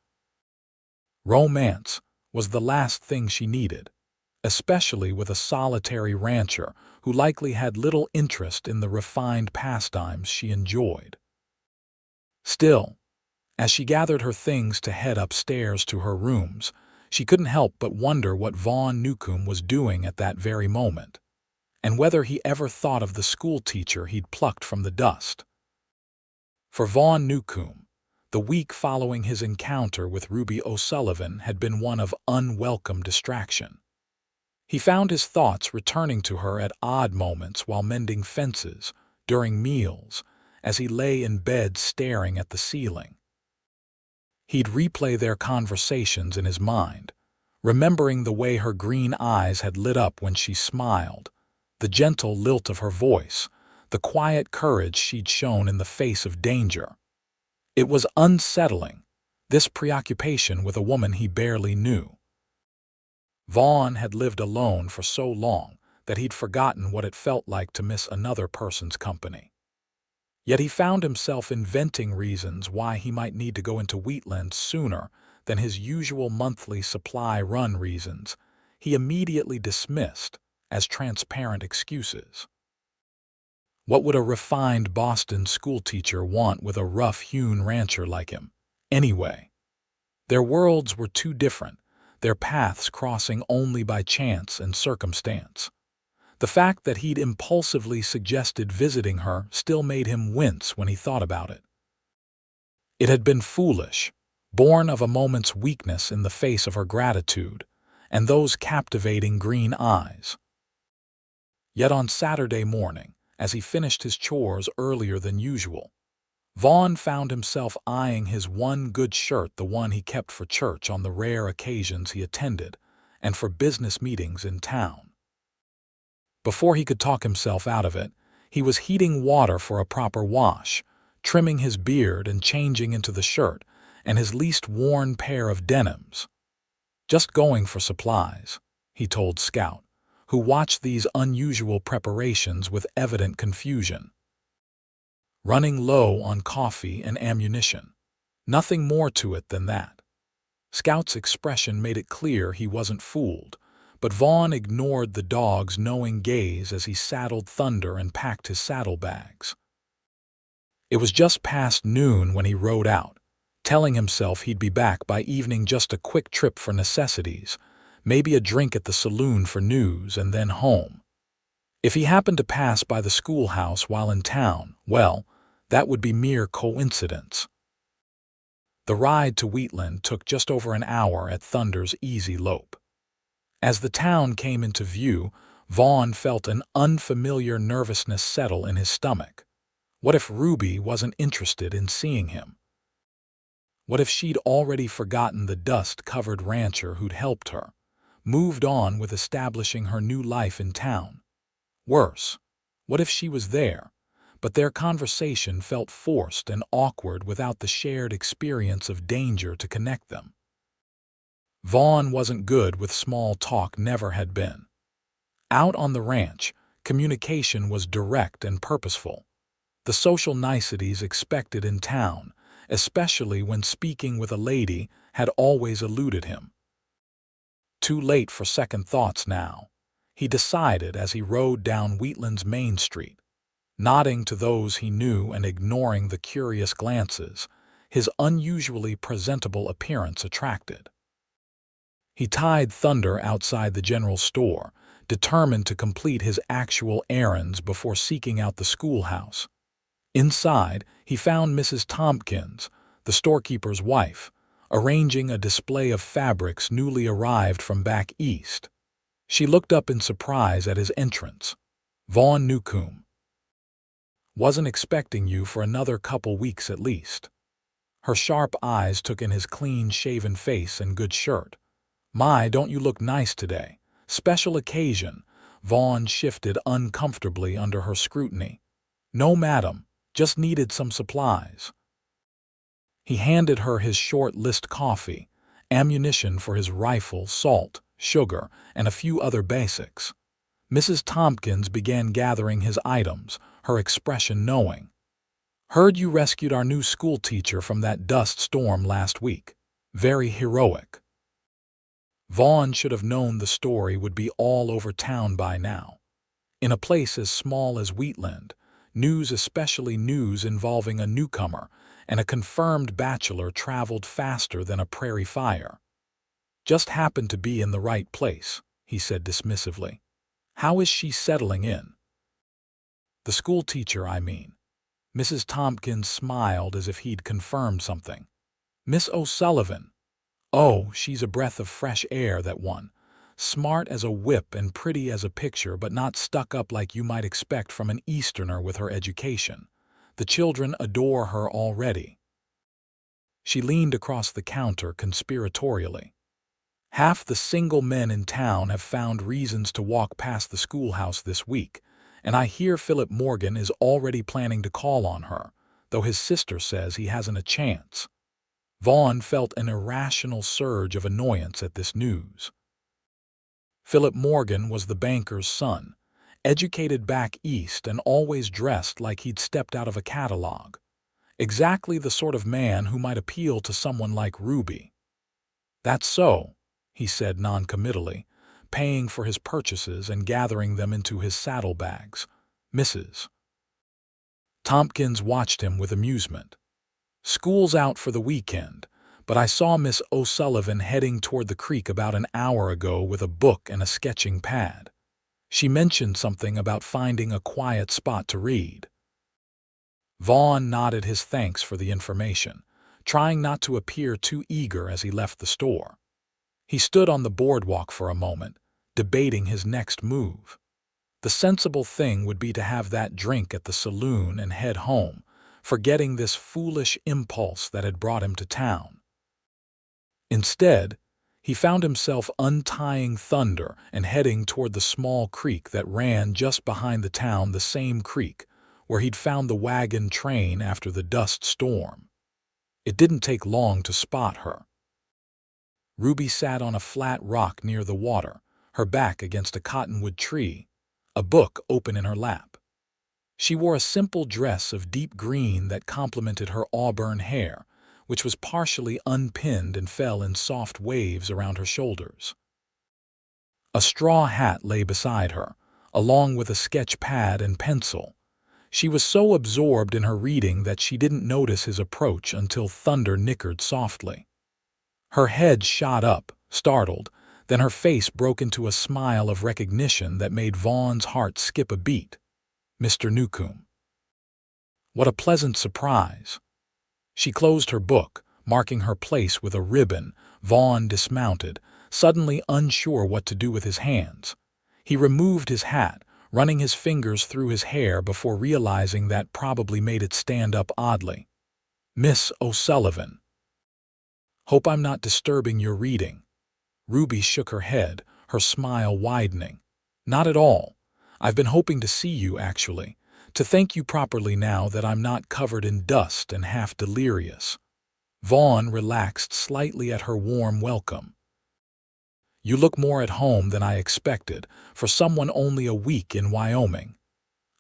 Romance was the last thing she needed, especially with a solitary rancher who likely had little interest in the refined pastimes she enjoyed. Still, as she gathered her things to head upstairs to her rooms, she couldn't help but wonder what Vaughn Newcombe was doing at that very moment, and whether he ever thought of the schoolteacher he'd plucked from the dust. For Vaughn Newcombe, the week following his encounter with Ruby O'Sullivan had been one of unwelcome distraction. He found his thoughts returning to her at odd moments while mending fences, during meals, as he lay in bed staring at the ceiling. He'd replay their conversations in his mind, remembering the way her green eyes had lit up when she smiled, the gentle lilt of her voice, the quiet courage she'd shown in the face of danger. It was unsettling, this preoccupation with a woman he barely knew. Vaughn had lived alone for so long that he'd forgotten what it felt like to miss another person's company. Yet he found himself inventing reasons why he might need to go into Wheatland sooner than his usual monthly supply run reasons he immediately dismissed as transparent excuses. What would a refined Boston schoolteacher want with a rough-hewn rancher like him, anyway? Their worlds were too different, their paths crossing only by chance and circumstance. The fact that he'd impulsively suggested visiting her still made him wince when he thought about it. It had been foolish, born of a moment's weakness in the face of her gratitude and those captivating green eyes. Yet on Saturday morning, as he finished his chores earlier than usual, Vaughn found himself eyeing his one good shirt, the one he kept for church on the rare occasions he attended and for business meetings in town. Before he could talk himself out of it, he was heating water for a proper wash, trimming his beard and changing into the shirt and his least worn pair of denims. Just going for supplies, he told Scout, who watched these unusual preparations with evident confusion. Running low on coffee and ammunition. Nothing more to it than that. Scout's expression made it clear he wasn't fooled, but Vaughn ignored the dog's knowing gaze as he saddled Thunder and packed his saddlebags. It was just past noon when he rode out, telling himself he'd be back by evening, just a quick trip for necessities, maybe a drink at the saloon for news, and then home. If he happened to pass by the schoolhouse while in town, well, that would be mere coincidence. The ride to Wheatland took just over an hour at Thunder's easy lope. As the town came into view, Vaughn felt an unfamiliar nervousness settle in his stomach. What if Ruby wasn't interested in seeing him? What if she'd already forgotten the dust-covered rancher who'd helped her, moved on with establishing her new life in town? Worse, what if she was there, but their conversation felt forced and awkward without the shared experience of danger to connect them? Vaughn wasn't good with small talk, never had been. Out on the ranch, communication was direct and purposeful. The social niceties expected in town, especially when speaking with a lady, had always eluded him. Too late for second thoughts now, he decided as he rode down Wheatland's Main Street. Nodding to those he knew and ignoring the curious glances, his unusually presentable appearance attracted. He tied Thunder outside the general store, determined to complete his actual errands before seeking out the schoolhouse. Inside, he found Mrs. Tompkins, the storekeeper's wife, arranging a display of fabrics newly arrived from back east. She looked up in surprise at his entrance. "Vaughn Newcombe. Wasn't expecting you for another couple weeks at least." Her sharp eyes took in his clean-shaven face and good shirt. "My, don't you look nice today. Special occasion." Vaughn shifted uncomfortably under her scrutiny. "No, madam. Just needed some supplies." He handed her his short list coffee, ammunition for his rifle, salt, sugar, and a few other basics. Mrs. Tompkins began gathering his items, her expression knowing. "Heard you rescued our new schoolteacher from that dust storm last week. Very heroic." Vaughn should have known the story would be all over town by now. In a place as small as Wheatland, news, especially news involving a newcomer and a confirmed bachelor, traveled faster than a prairie fire. "Just happened to be in the right place," he said dismissively. "How is she settling in?" "The schoolteacher, I mean." Mrs. Tompkins smiled as if he'd confirmed something. "Miss O'Sullivan. Oh, she's a breath of fresh air, that one. Smart as a whip and pretty as a picture, but not stuck up like you might expect from an Easterner with her education. The children adore her already." She leaned across the counter conspiratorially. "Half the single men in town have found reasons to walk past the schoolhouse this week, and I hear Philip Morgan is already planning to call on her, though his sister says he hasn't a chance." Vaughn felt an irrational surge of annoyance at this news. Philip Morgan was the banker's son, educated back east and always dressed like he'd stepped out of a catalog. Exactly the sort of man who might appeal to someone like Ruby. "That's so," he said noncommittally, paying for his purchases and gathering them into his saddlebags. "Mrs. Tompkins watched him with amusement. "School's out for the weekend, but I saw Miss O'Sullivan heading toward the creek about an hour ago with a book and a sketching pad. She mentioned something about finding a quiet spot to read." Vaughn nodded his thanks for the information, trying not to appear too eager as he left the store. He stood on the boardwalk for a moment, debating his next move. The sensible thing would be to have that drink at the saloon and head home, forgetting this foolish impulse that had brought him to town. Instead, he found himself untying Thunder and heading toward the small creek that ran just behind the town, the same creek where he'd found the wagon train after the dust storm. It didn't take long to spot her. Ruby sat on a flat rock near the water, her back against a cottonwood tree, a book open in her lap. She wore a simple dress of deep green that complemented her auburn hair, which was partially unpinned and fell in soft waves around her shoulders. A straw hat lay beside her, along with a sketch pad and pencil. She was so absorbed in her reading that she didn't notice his approach until Thunder nickered softly. Her head shot up, startled, then her face broke into a smile of recognition that made Vaughn's heart skip a beat. "Mr. Newcombe. What a pleasant surprise." She closed her book, marking her place with a ribbon. Vaughn dismounted, suddenly unsure what to do with his hands. He removed his hat, running his fingers through his hair before realizing that probably made it stand up oddly. "Miss O'Sullivan. Hope I'm not disturbing your reading." Ruby shook her head, her smile widening. "Not at all. I've been hoping to see you, actually, to thank you properly now that I'm not covered in dust and half delirious." Vaughn relaxed slightly at her warm welcome. You look more at home than I expected, for someone only a week in Wyoming.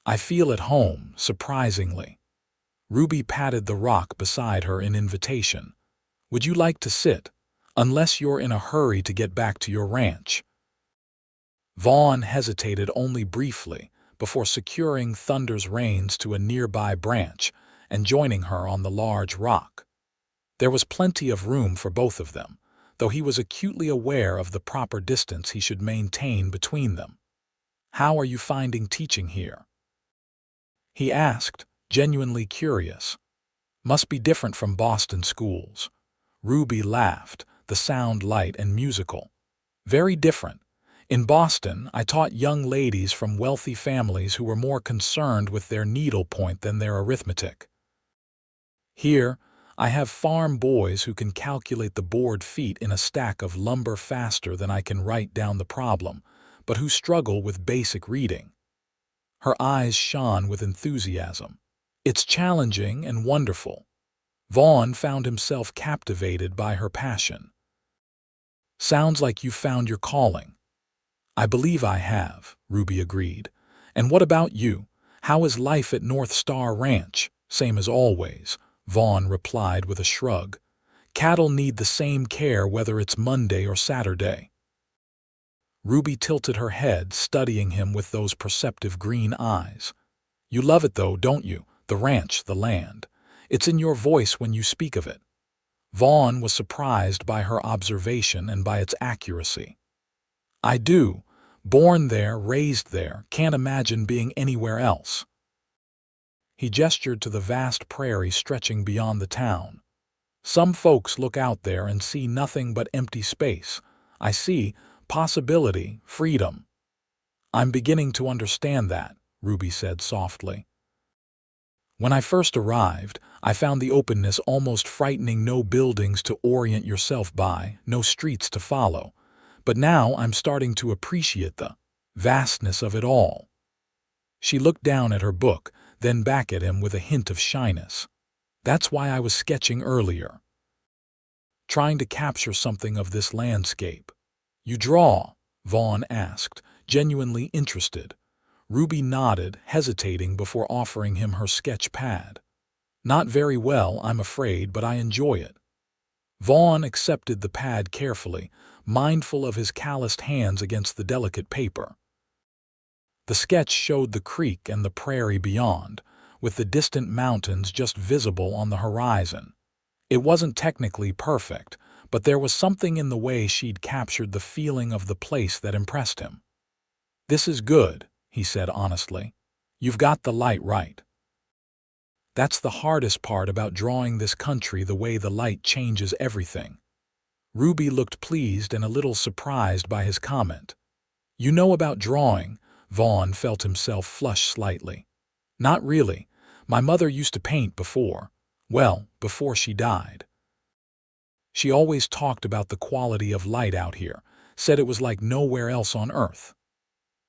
I feel at home, surprisingly. Ruby patted the rock beside her in invitation. Would you like to sit? Unless you're in a hurry to get back to your ranch. Vaughn hesitated only briefly before securing Thunder's reins to a nearby branch and joining her on the large rock. There was plenty of room for both of them, though he was acutely aware of the proper distance he should maintain between them. "How are you finding teaching here?" he asked, genuinely curious. "Must be different from Boston schools." Ruby laughed, the sound light and musical. "Very different. In Boston, I taught young ladies from wealthy families who were more concerned with their needlepoint than their arithmetic. Here, I have farm boys who can calculate the board feet in a stack of lumber faster than I can write down the problem, but who struggle with basic reading." Her eyes shone with enthusiasm. "It's challenging and wonderful." Vaughn found himself captivated by her passion. "Sounds like you found your calling." "I believe I have," Ruby agreed. "And what about you? How is life at North Star Ranch?" "Same as always," Vaughn replied with a shrug. "Cattle need the same care whether it's Monday or Saturday." Ruby tilted her head, studying him with those perceptive green eyes. "You love it though, don't you? The ranch, the land. It's in your voice when you speak of it." Vaughn was surprised by her observation and by its accuracy. "I do. Born there, raised there, can't imagine being anywhere else." He gestured to the vast prairie stretching beyond the town. "Some folks look out there and see nothing but empty space. I see possibility, freedom." "I'm beginning to understand that," Ruby said softly. "When I first arrived, I found the openness almost frightening. No buildings to orient yourself by, no streets to follow. But now I'm starting to appreciate the vastness of it all." She looked down at her book, then back at him with a hint of shyness. "That's why I was sketching earlier. Trying to capture something of this landscape." "You draw?" Vaughn asked, genuinely interested. Ruby nodded, hesitating before offering him her sketch pad. "Not very well, I'm afraid, but I enjoy it." Vaughn accepted the pad carefully, mindful of his calloused hands against the delicate paper. The sketch showed the creek and the prairie beyond, with the distant mountains just visible on the horizon. It wasn't technically perfect, but there was something in the way she'd captured the feeling of the place that impressed him. "This is good," he said honestly. "You've got the light right." "That's the hardest part about drawing this country, the way the light changes everything." Ruby looked pleased and a little surprised by his comment. "You know about drawing?" Vaughn felt himself flush slightly. "Not really. My mother used to paint before. Well, before she died. She always talked about the quality of light out here, said it was like nowhere else on earth."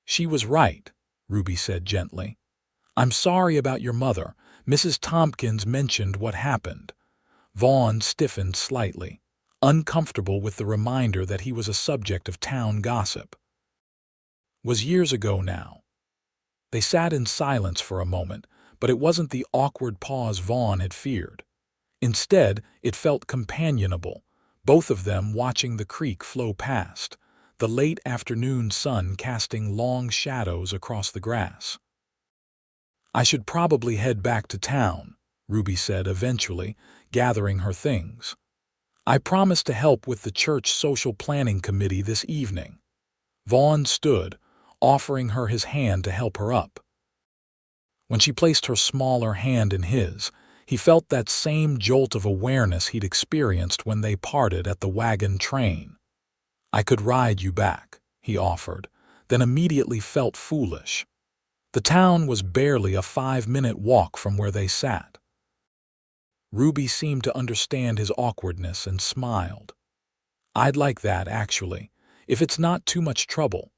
"She was right," Ruby said gently. "I'm sorry about your mother. Mrs. Tompkins mentioned what happened." Vaughn stiffened slightly, uncomfortable with the reminder that he was a subject of town gossip. "Was years ago now." They sat in silence for a moment, but it wasn't the awkward pause Vaughn had feared. Instead, it felt companionable, both of them watching the creek flow past, the late afternoon sun casting long shadows across the grass. "I should probably head back to town," Ruby said eventually, gathering her things. "I promised to help with the church social planning committee this evening." Vaughn stood, offering her his hand to help her up. When she placed her smaller hand in his, he felt that same jolt of awareness he'd experienced when they parted at the wagon train. "I could ride you back," he offered, then immediately felt foolish. The town was barely a 5-minute walk from where they sat. Ruby seemed to understand his awkwardness and smiled. "I'd like that, actually, if it's not too much trouble."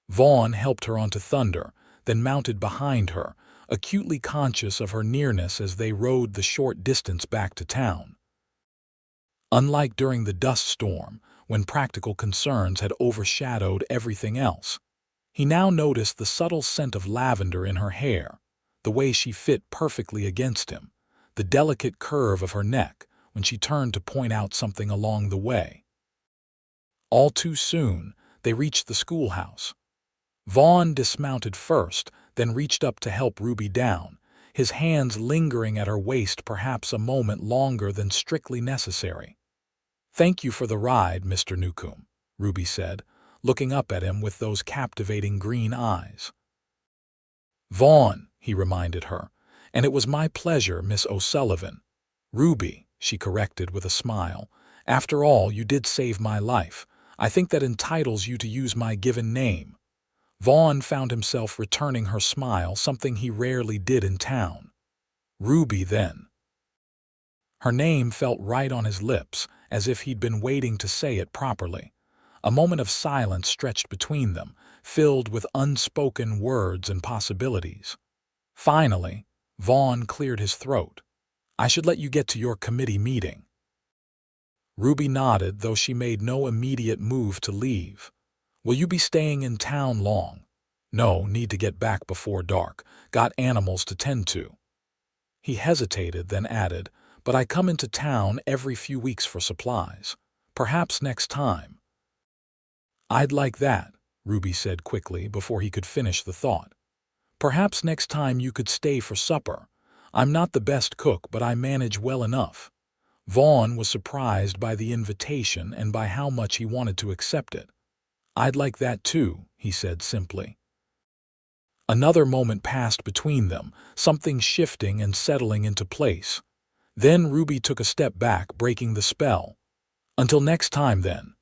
Vaughn helped her onto Thunder, then mounted behind her, acutely conscious of her nearness as they rode the short distance back to town. unlike during the dust storm, when practical concerns had overshadowed everything else. He now noticed the subtle scent of lavender in her hair, the way she fit perfectly against him, the delicate curve of her neck when she turned to point out something along the way. All too soon, they reached the schoolhouse. Vaughn dismounted first, then reached up to help Ruby down, his hands lingering at her waist perhaps a moment longer than strictly necessary. "Thank you for the ride, Mr. Newcombe," Ruby said, looking up at him with those captivating green eyes. "Vaughn," he reminded her, "and it was my pleasure, Miss O'Sullivan." "Ruby," she corrected with a smile, "after all, you did save my life. I think that entitles you to use my given name." Vaughn found himself returning her smile, something he rarely did in town. "Ruby, then." Her name felt right on his lips, as if he'd been waiting to say it properly. A moment of silence stretched between them, filled with unspoken words and possibilities. Finally, Vaughn cleared his throat. "I should let you get to your committee meeting." Ruby nodded, though she made no immediate move to leave. "Will you be staying in town long?" "No, need to get back before dark. Got animals to tend to." He hesitated, then added, "But I come into town every few weeks for supplies. Perhaps next time." "I'd like that," Ruby said quickly before he could finish the thought. "Perhaps next time you could stay for supper. I'm not the best cook, but I manage well enough." Vaughn was surprised by the invitation and by how much he wanted to accept it. "I'd like that too," he said simply. Another moment passed between them, something shifting and settling into place. Then Ruby took a step back, breaking the spell. "Until next time, then."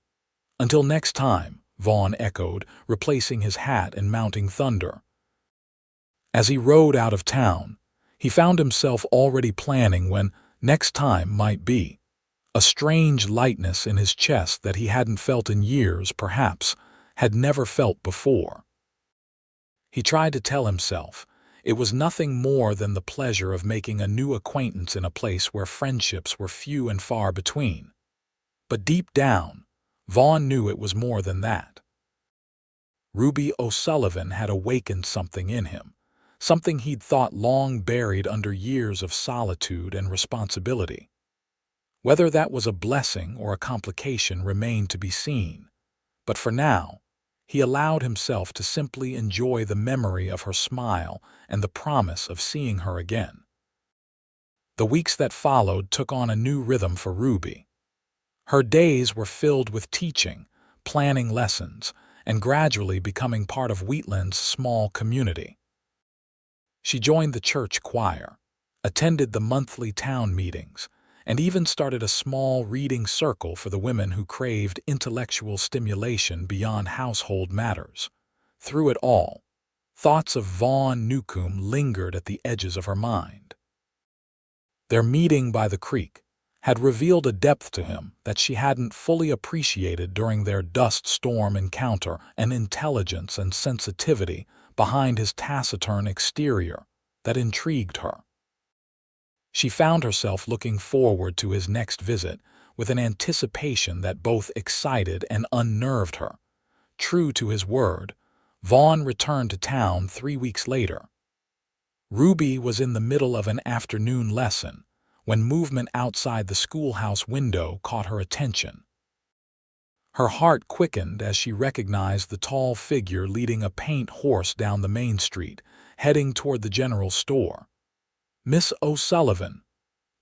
"Until next time," Vaughn echoed, replacing his hat and mounting thunder. As he rode out of town, he found himself already planning when next time might be. A strange lightness in his chest that he hadn't felt in years, perhaps, had never felt before. He tried to tell himself it was nothing more than the pleasure of making a new acquaintance in a place where friendships were few and far between. But deep down, Vaughn knew it was more than that. Ruby O'Sullivan had awakened something in him, something he'd thought long buried under years of solitude and responsibility. Whether that was a blessing or a complication remained to be seen, but for now, he allowed himself to simply enjoy the memory of her smile and the promise of seeing her again. The weeks that followed took on a new rhythm for Ruby. Her days were filled with teaching, planning lessons, and gradually becoming part of Wheatland's small community. She joined the church choir, attended the monthly town meetings, and even started a small reading circle for the women who craved intellectual stimulation beyond household matters. Through it all, thoughts of Vaughn Newcombe lingered at the edges of her mind. Their meeting by the creek had revealed a depth to him that she hadn't fully appreciated during their dust storm encounter, an intelligence and sensitivity behind his taciturn exterior that intrigued her. She found herself looking forward to his next visit with an anticipation that both excited and unnerved her. True to his word, Vaughn returned to town 3 weeks later. Ruby was in the middle of an afternoon lesson when movement outside the schoolhouse window caught her attention. Her heart quickened as she recognized the tall figure leading a paint horse down the main street, heading toward the general store. "Miss O'Sullivan,"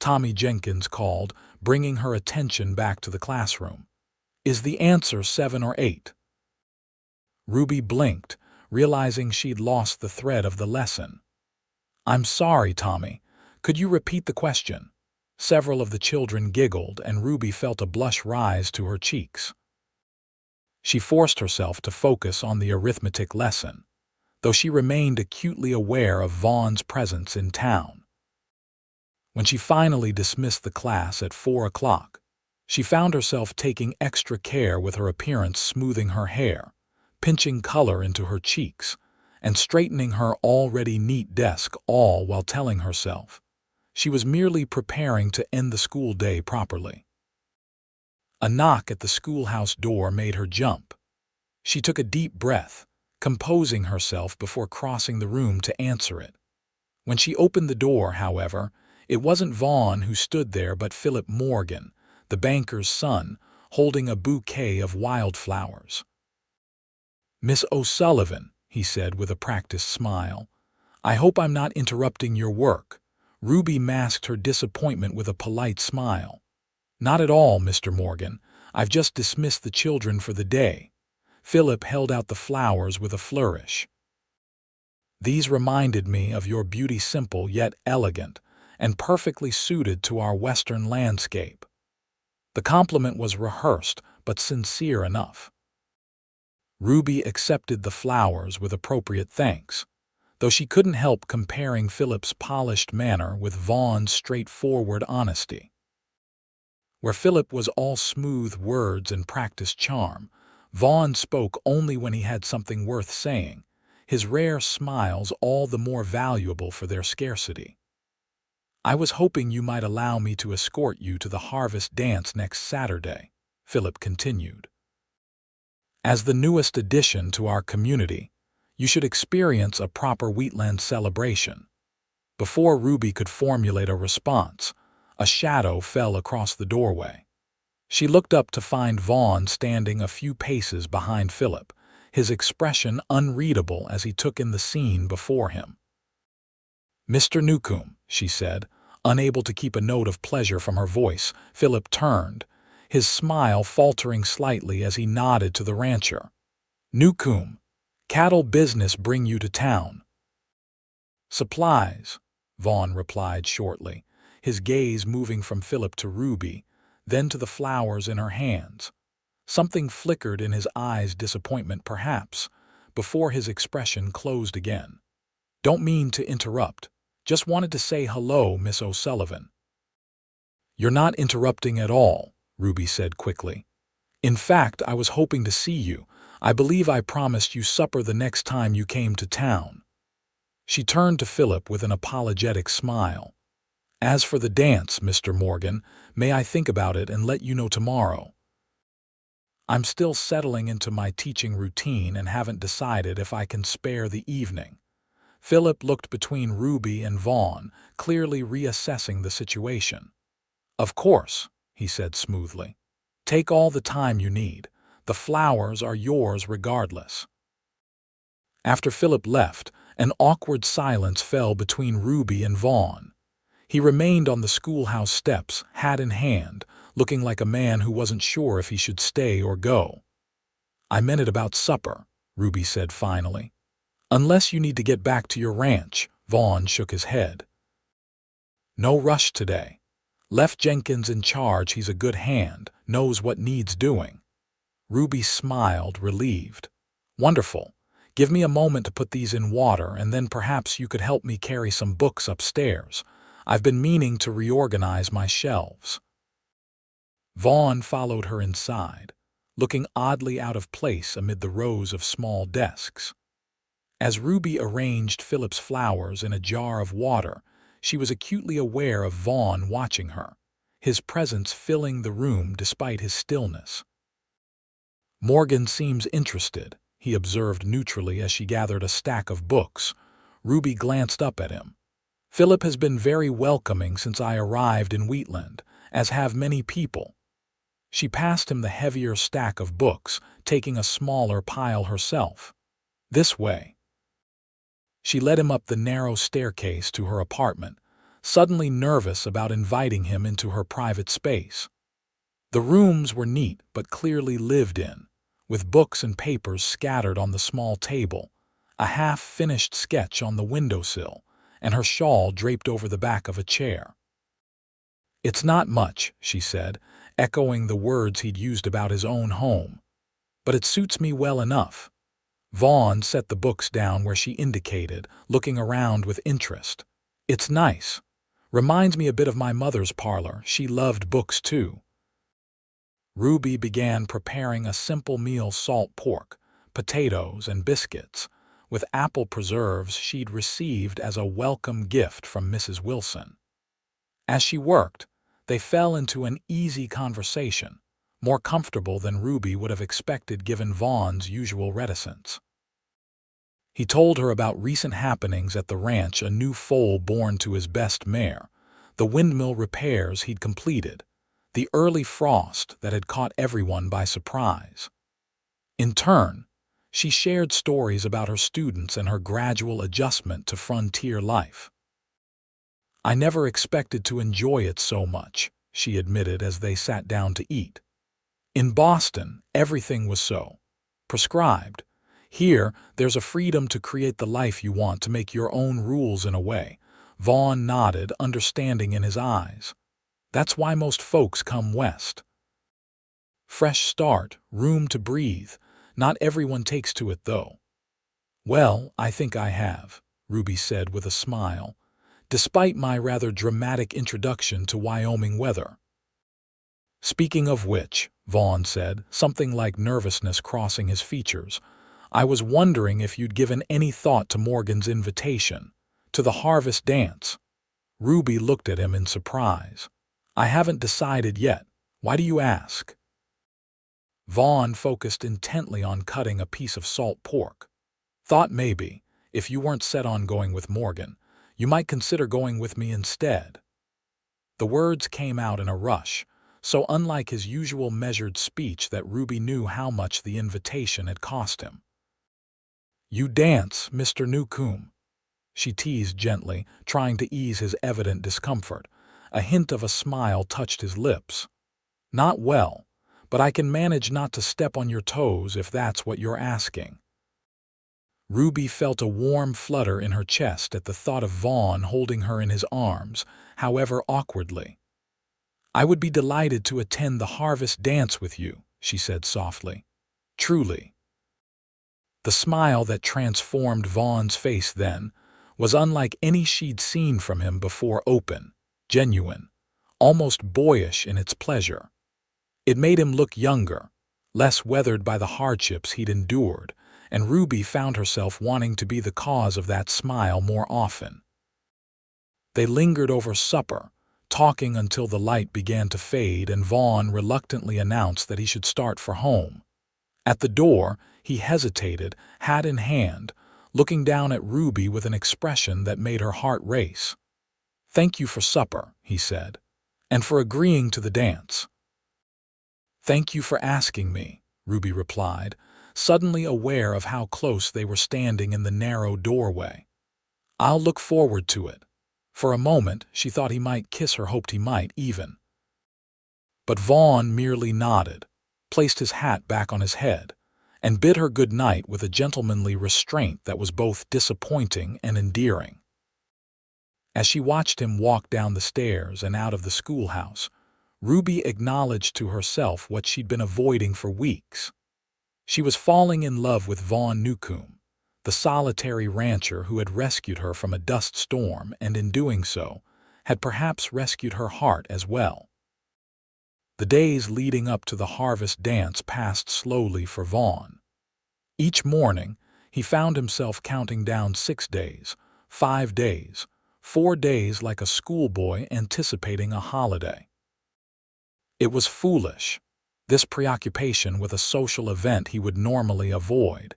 Tommy Jenkins called, bringing her attention back to the classroom. "Is the answer 7 or 8? Ruby blinked, realizing she'd lost the thread of the lesson. "I'm sorry, Tommy. Could you repeat the question?" Several of the children giggled, and Ruby felt a blush rise to her cheeks. She forced herself to focus on the arithmetic lesson, though she remained acutely aware of Vaughn's presence in town. When she finally dismissed the class at 4 o'clock, she found herself taking extra care with her appearance, smoothing her hair, pinching color into her cheeks, and straightening her already neat desk, all while telling herself she was merely preparing to end the school day properly. A knock at the schoolhouse door made her jump. She took a deep breath, composing herself before crossing the room to answer it. When she opened the door, however, it wasn't Vaughn who stood there but Philip Morgan, the banker's son, holding a bouquet of wildflowers. "Miss O'Sullivan," he said with a practiced smile, "I hope I'm not interrupting your work." Ruby masked her disappointment with a polite smile. "Not at all, Mr. Morgan. I've just dismissed the children for the day." Philip held out the flowers with a flourish. "These reminded me of your beauty, simple yet elegant, and perfectly suited to our western landscape." The compliment was rehearsed, but sincere enough. Ruby accepted the flowers with appropriate thanks, though she couldn't help comparing Philip's polished manner with Vaughn's straightforward honesty. Where Philip was all smooth words and practiced charm, Vaughn spoke only when he had something worth saying, his rare smiles all the more valuable for their scarcity. "I was hoping you might allow me to escort you to the harvest dance next Saturday," Philip continued. "As the newest addition to our community, you should experience a proper wheatland celebration." Before Ruby could formulate a response, a shadow fell across the doorway. She looked up to find Vaughn standing a few paces behind Philip, his expression unreadable as he took in the scene before him. "Mr. Newcombe," she said, unable to keep a note of pleasure from her voice. Philip turned, his smile faltering slightly as he nodded to the rancher. "Newcombe, cattle business bring you to town?" "Supplies," Vaughn replied shortly, his gaze moving from Philip to Ruby, then to the flowers in her hands. Something flickered in his eyes, disappointment perhaps, before his expression closed again. "Don't mean to interrupt. Just wanted to say hello, Miss O'Sullivan." "You're not interrupting at all," Ruby said quickly. "In fact, I was hoping to see you. I believe I promised you supper the next time you came to town." She turned to Philip with an apologetic smile. "As for the dance, Mr. Morgan, may I think about it and let you know tomorrow? I'm still settling into my teaching routine and haven't decided if I can spare the evening." Philip looked between Ruby and Vaughn, clearly reassessing the situation. "Of course," he said smoothly. "Take all the time you need. The flowers are yours regardless." After Philip left, an awkward silence fell between Ruby and Vaughn. He remained on the schoolhouse steps, hat in hand, looking like a man who wasn't sure if he should stay or go. "I meant it about supper," Ruby said finally. "Unless you need to get back to your ranch." Vaughn shook his head. "No rush today. Left Jenkins in charge. He's a good hand, knows what needs doing." Ruby smiled, relieved. "Wonderful. Give me a moment to put these in water, and then perhaps you could help me carry some books upstairs. I've been meaning to reorganize my shelves." Vaughn followed her inside, looking oddly out of place amid the rows of small desks. As Ruby arranged Philip's flowers in a jar of water, she was acutely aware of Vaughn watching her, his presence filling the room despite his stillness. "Morgan seems interested," he observed neutrally as she gathered a stack of books. Ruby glanced up at him. "Philip has been very welcoming since I arrived in Wheatland, as have many people." She passed him the heavier stack of books, taking a smaller pile herself. "This way." She led him up the narrow staircase to her apartment, suddenly nervous about inviting him into her private space. The rooms were neat but clearly lived in, with books and papers scattered on the small table, a half-finished sketch on the windowsill, and her shawl draped over the back of a chair. "It's not much," she said, echoing the words he'd used about his own home. "But it suits me well enough." Vaughn set the books down where she indicated, looking around with interest. "It's nice. Reminds me a bit of my mother's parlor. She loved books too." Ruby began preparing a simple meal: salt pork, potatoes, and biscuits, with apple preserves she'd received as a welcome gift from Mrs. Wilson. As she worked, they fell into an easy conversation, more comfortable than Ruby would have expected given Vaughn's usual reticence. He told her about recent happenings at the ranch, a new foal born to his best mare, the windmill repairs he'd completed, the early frost that had caught everyone by surprise. In turn, she shared stories about her students and her gradual adjustment to frontier life. "I never expected to enjoy it so much," she admitted as they sat down to eat. "In Boston, everything was so prescribed. Here, there's a freedom to create the life you want, to make your own rules in a way." Vaughn nodded, understanding in his eyes. "That's why most folks come west. Fresh start, room to breathe. Not everyone takes to it, though." "Well, I think I have," Ruby said with a smile, "despite my rather dramatic introduction to Wyoming weather." "Speaking of which," Vaughn said, something like nervousness crossing his features, "I was wondering if you'd given any thought to Morgan's invitation, to the harvest dance." Ruby looked at him in surprise. "I haven't decided yet. Why do you ask?" Vaughn focused intently on cutting a piece of salt pork. "Thought maybe, if you weren't set on going with Morgan, you might consider going with me instead." The words came out in a rush, so unlike his usual measured speech that Ruby knew how much the invitation had cost him. "You dance, Mr. Newcombe," she teased gently, trying to ease his evident discomfort. A hint of a smile touched his lips. "Not well, but I can manage not to step on your toes if that's what you're asking." Ruby felt a warm flutter in her chest at the thought of Vaughn holding her in his arms, however awkwardly. "I would be delighted to attend the harvest dance with you," she said softly. "Truly." The smile that transformed Vaughn's face then was unlike any she'd seen from him before, open, genuine, almost boyish in its pleasure. It made him look younger, less weathered by the hardships he'd endured, and Ruby found herself wanting to be the cause of that smile more often. They lingered over supper, talking until the light began to fade and Vaughn reluctantly announced that he should start for home. At the door, he hesitated, hat in hand, looking down at Ruby with an expression that made her heart race. "Thank you for supper," he said, "and for agreeing to the dance." "Thank you for asking me," Ruby replied, suddenly aware of how close they were standing in the narrow doorway. "I'll look forward to it." For a moment, she thought he might kiss her, hoped he might even. But Vaughn merely nodded, placed his hat back on his head, and bid her good night with a gentlemanly restraint that was both disappointing and endearing. As she watched him walk down the stairs and out of the schoolhouse, Ruby acknowledged to herself what she'd been avoiding for weeks. She was falling in love with Vaughn Newcombe, the solitary rancher who had rescued her from a dust storm and, in doing so, had perhaps rescued her heart as well. The days leading up to the harvest dance passed slowly for Vaughn. Each morning, he found himself counting down 6 days, 5 days, 4 days like a schoolboy anticipating a holiday. It was foolish, this preoccupation with a social event he would normally avoid,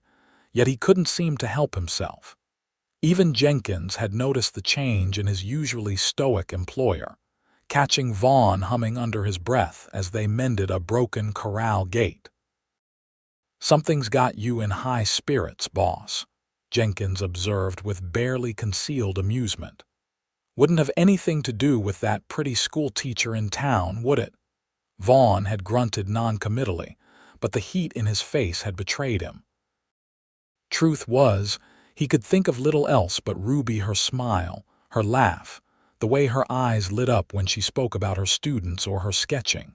yet he couldn't seem to help himself. Even Jenkins had noticed the change in his usually stoic employer, catching Vaughn humming under his breath as they mended a broken corral gate. "Something's got you in high spirits, boss," Jenkins observed with barely concealed amusement. "Wouldn't have anything to do with that pretty schoolteacher in town, would it?" Vaughn had grunted noncommittally, but the heat in his face had betrayed him. Truth was, he could think of little else but Ruby, her smile, her laugh, the way her eyes lit up when she spoke about her students or her sketching.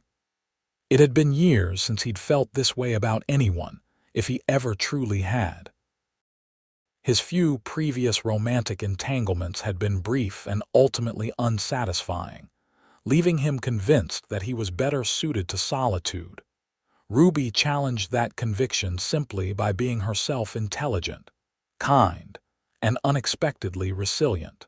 It had been years since he'd felt this way about anyone, if he ever truly had. His few previous romantic entanglements had been brief and ultimately unsatisfying, leaving him convinced that he was better suited to solitude. Ruby challenged that conviction simply by being herself, intelligent, kind, and unexpectedly resilient.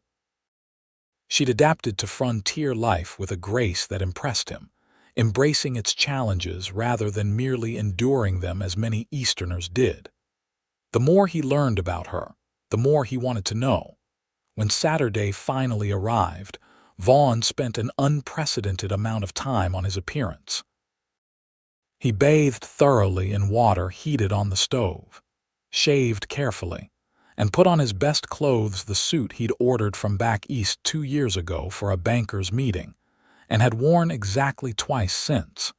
She'd adapted to frontier life with a grace that impressed him, embracing its challenges rather than merely enduring them as many Easterners did. The more he learned about her, the more he wanted to know. When Saturday finally arrived, Vaughn spent an unprecedented amount of time on his appearance. He bathed thoroughly in water heated on the stove, shaved carefully, and put on his best clothes, the suit he'd ordered from back east 2 years ago for a bankers' meeting, and had worn exactly twice since.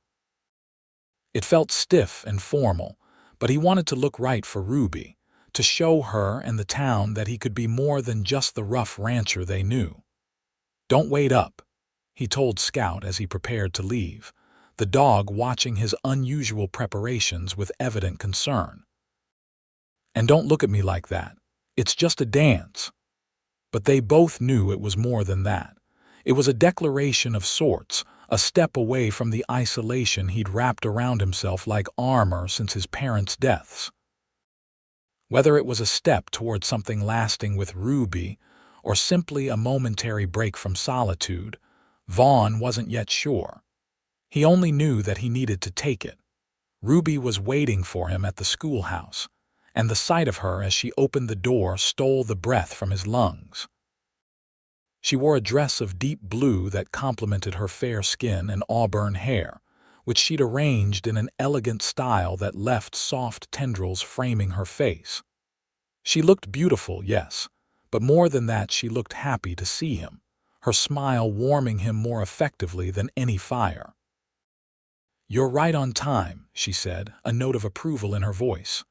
It felt stiff and formal, but he wanted to look right for Ruby, to show her and the town that he could be more than just the rough rancher they knew. "Don't wait up," he told Scout as he prepared to leave, the dog watching his unusual preparations with evident concern. "And don't look at me like that. It's just a dance." But they both knew it was more than that. It was a declaration of sorts, a step away from the isolation he'd wrapped around himself like armor since his parents' deaths. Whether it was a step toward something lasting with Ruby, or simply a momentary break from solitude, Vaughn wasn't yet sure. He only knew that he needed to take it. Ruby was waiting for him at the schoolhouse, and the sight of her as she opened the door stole the breath from his lungs. She wore a dress of deep blue that complemented her fair skin and auburn hair, which she'd arranged in an elegant style that left soft tendrils framing her face. She looked beautiful, yes, but more than that, she looked happy to see him, her smile warming him more effectively than any fire. "You're right on time," she said, a note of approval in her voice.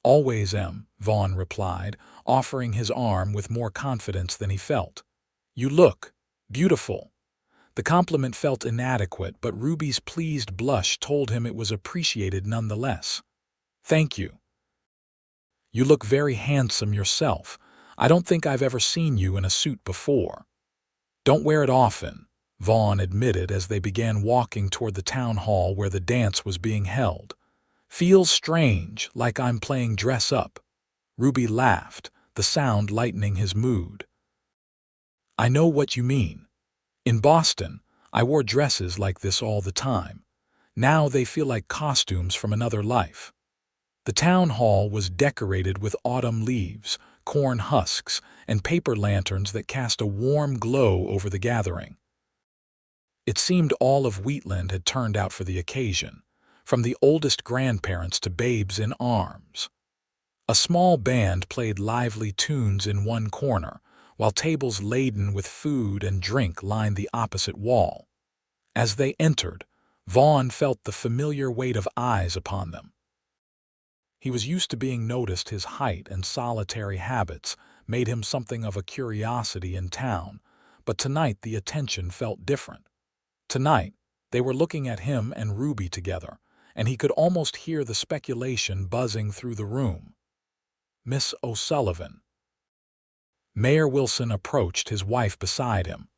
"Always am," Vaughn replied, offering his arm with more confidence than he felt. "You look beautiful." The compliment felt inadequate, but Ruby's pleased blush told him it was appreciated nonetheless. "Thank you. You look very handsome yourself. I don't think I've ever seen you in a suit before." "Don't wear it often," Vaughn admitted as they began walking toward the town hall where the dance was being held. "Feels strange, like I'm playing dress up." Ruby laughed, the sound lightening his mood. "I know what you mean. In Boston, I wore dresses like this all the time. Now they feel like costumes from another life." The town hall was decorated with autumn leaves, corn husks, and paper lanterns that cast a warm glow over the gathering. It seemed all of Wheatland had turned out for the occasion, from the oldest grandparents to babes in arms. A small band played lively tunes in one corner, while tables laden with food and drink lined the opposite wall. As they entered, Vaughn felt the familiar weight of eyes upon them. He was used to being noticed. His height and solitary habits made him something of a curiosity in town, but tonight the attention felt different. Tonight, they were looking at him and Ruby together, and he could almost hear the speculation buzzing through the room. "Miss O'Sullivan." Mayor Wilson approached, his wife beside him.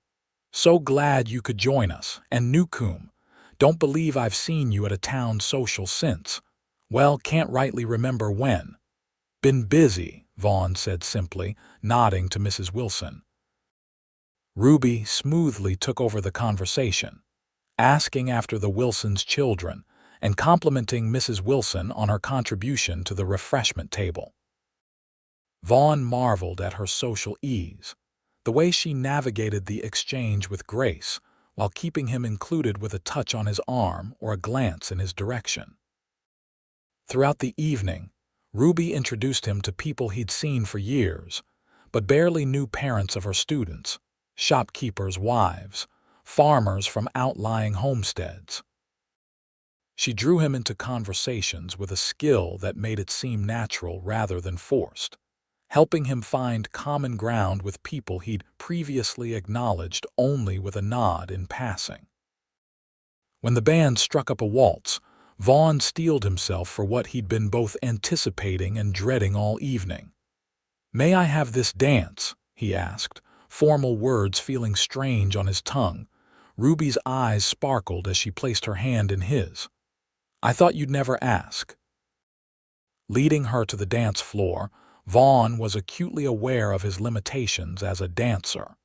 "So glad you could join us. And Newcombe, don't believe I've seen you at a town social since. Well, can't rightly remember when." "Been busy," Vaughn said simply, nodding to Mrs. Wilson. Ruby smoothly took over the conversation, asking after the Wilsons' children and complimenting Mrs. Wilson on her contribution to the refreshment table. Vaughn marveled at her social ease, the way she navigated the exchange with grace, while keeping him included with a touch on his arm or a glance in his direction. Throughout the evening, Ruby introduced him to people he'd seen for years, but barely knew parents of her students, shopkeepers' wives, farmers from outlying homesteads. She drew him into conversations with a skill that made it seem natural rather than forced, helping him find common ground with people he'd previously acknowledged only with a nod in passing. When the band struck up a waltz, Vaughn steeled himself for what he'd been both anticipating and dreading all evening. "May I have this dance?" he asked, formal words feeling strange on his tongue. Ruby's eyes sparkled as she placed her hand in his. "I thought you'd never ask." Leading her to the dance floor, Vaughn was acutely aware of his limitations as a dancer.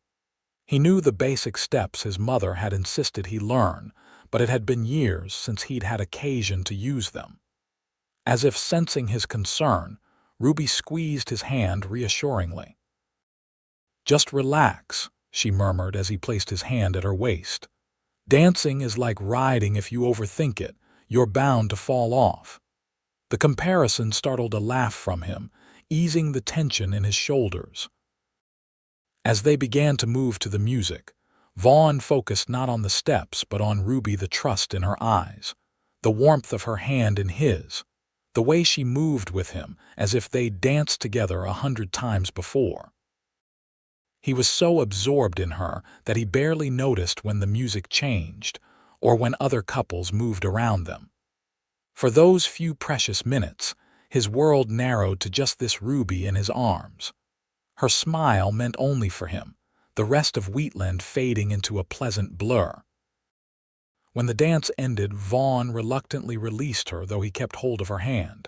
He knew the basic steps his mother had insisted he learn, but it had been years since he'd had occasion to use them. As if sensing his concern, Ruby squeezed his hand reassuringly. "Just relax," she murmured as he placed his hand at her waist. "Dancing is like riding. If you overthink it, you're bound to fall off." The comparison startled a laugh from him, easing the tension in his shoulders. As they began to move to the music, Vaughn focused not on the steps but on Ruby, the trust in her eyes, the warmth of her hand in his, the way she moved with him as if they'd danced together 100 times before. He was so absorbed in her that he barely noticed when the music changed or when other couples moved around them. For those few precious minutes, his world narrowed to just this Ruby in his arms. Her smile meant only for him, the rest of Wheatland fading into a pleasant blur. When the dance ended, Vaughn reluctantly released her, though he kept hold of her hand.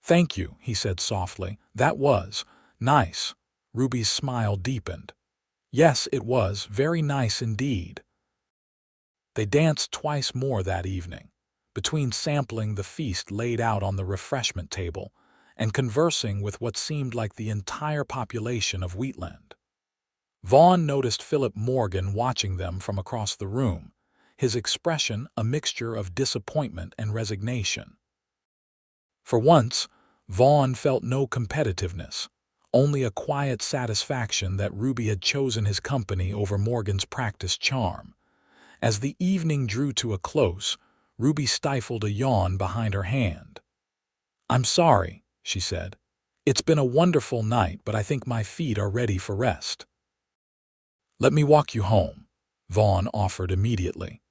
"Thank you," he said softly. "That was nice." Ruby's smile deepened. "Yes, it was very nice indeed." They danced twice more that evening, between sampling the feast laid out on the refreshment table and conversing with what seemed like the entire population of Wheatland. Vaughn noticed Philip Morgan watching them from across the room, his expression a mixture of disappointment and resignation. For once, Vaughn felt no competitiveness, only a quiet satisfaction that Ruby had chosen his company over Morgan's practiced charm. As the evening drew to a close, Ruby stifled a yawn behind her hand. "I'm sorry," she said. "It's been a wonderful night, but I think my feet are ready for rest." "Let me walk you home," Vaughn offered immediately.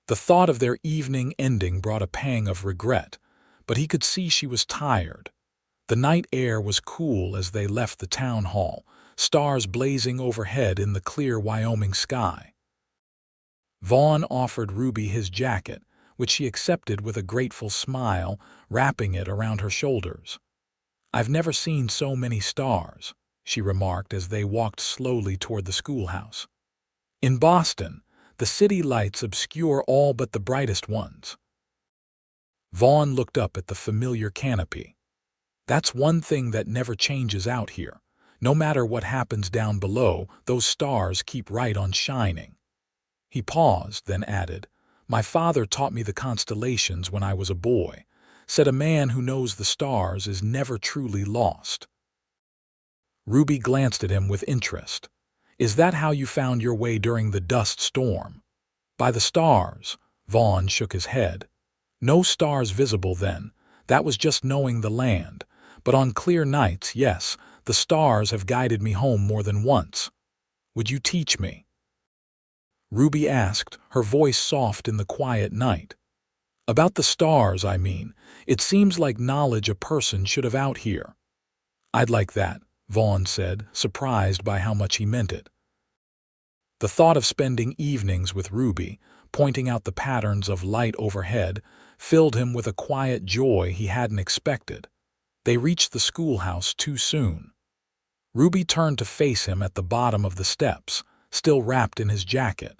The thought of their evening ending brought a pang of regret, but he could see she was tired. The night air was cool as they left the town hall, stars blazing overhead in the clear Wyoming sky. Vaughn offered Ruby his jacket, which she accepted with a grateful smile, wrapping it around her shoulders. "I've never seen so many stars," she remarked as they walked slowly toward the schoolhouse. "In Boston, the city lights obscure all but the brightest ones." Vaughn looked up at the familiar canopy. "That's one thing that never changes out here. No matter what happens down below, those stars keep right on shining." He paused, then added, "My father taught me the constellations when I was a boy, said a man who knows the stars is never truly lost." Ruby glanced at him with interest. "Is that how you found your way during the dust storm?" "By the stars," Vaughn shook his head. "No stars visible then. That was just knowing the land. But on clear nights, yes, the stars have guided me home more than once. Would you teach me?" Ruby asked, her voice soft in the quiet night. "About the stars, I mean. It seems like knowledge a person should have out here." "I'd like that," Vaughn said, surprised by how much he meant it. The thought of spending evenings with Ruby, pointing out the patterns of light overhead, filled him with a quiet joy he hadn't expected. They reached the schoolhouse too soon. Ruby turned to face him at the bottom of the steps, still wrapped in his jacket.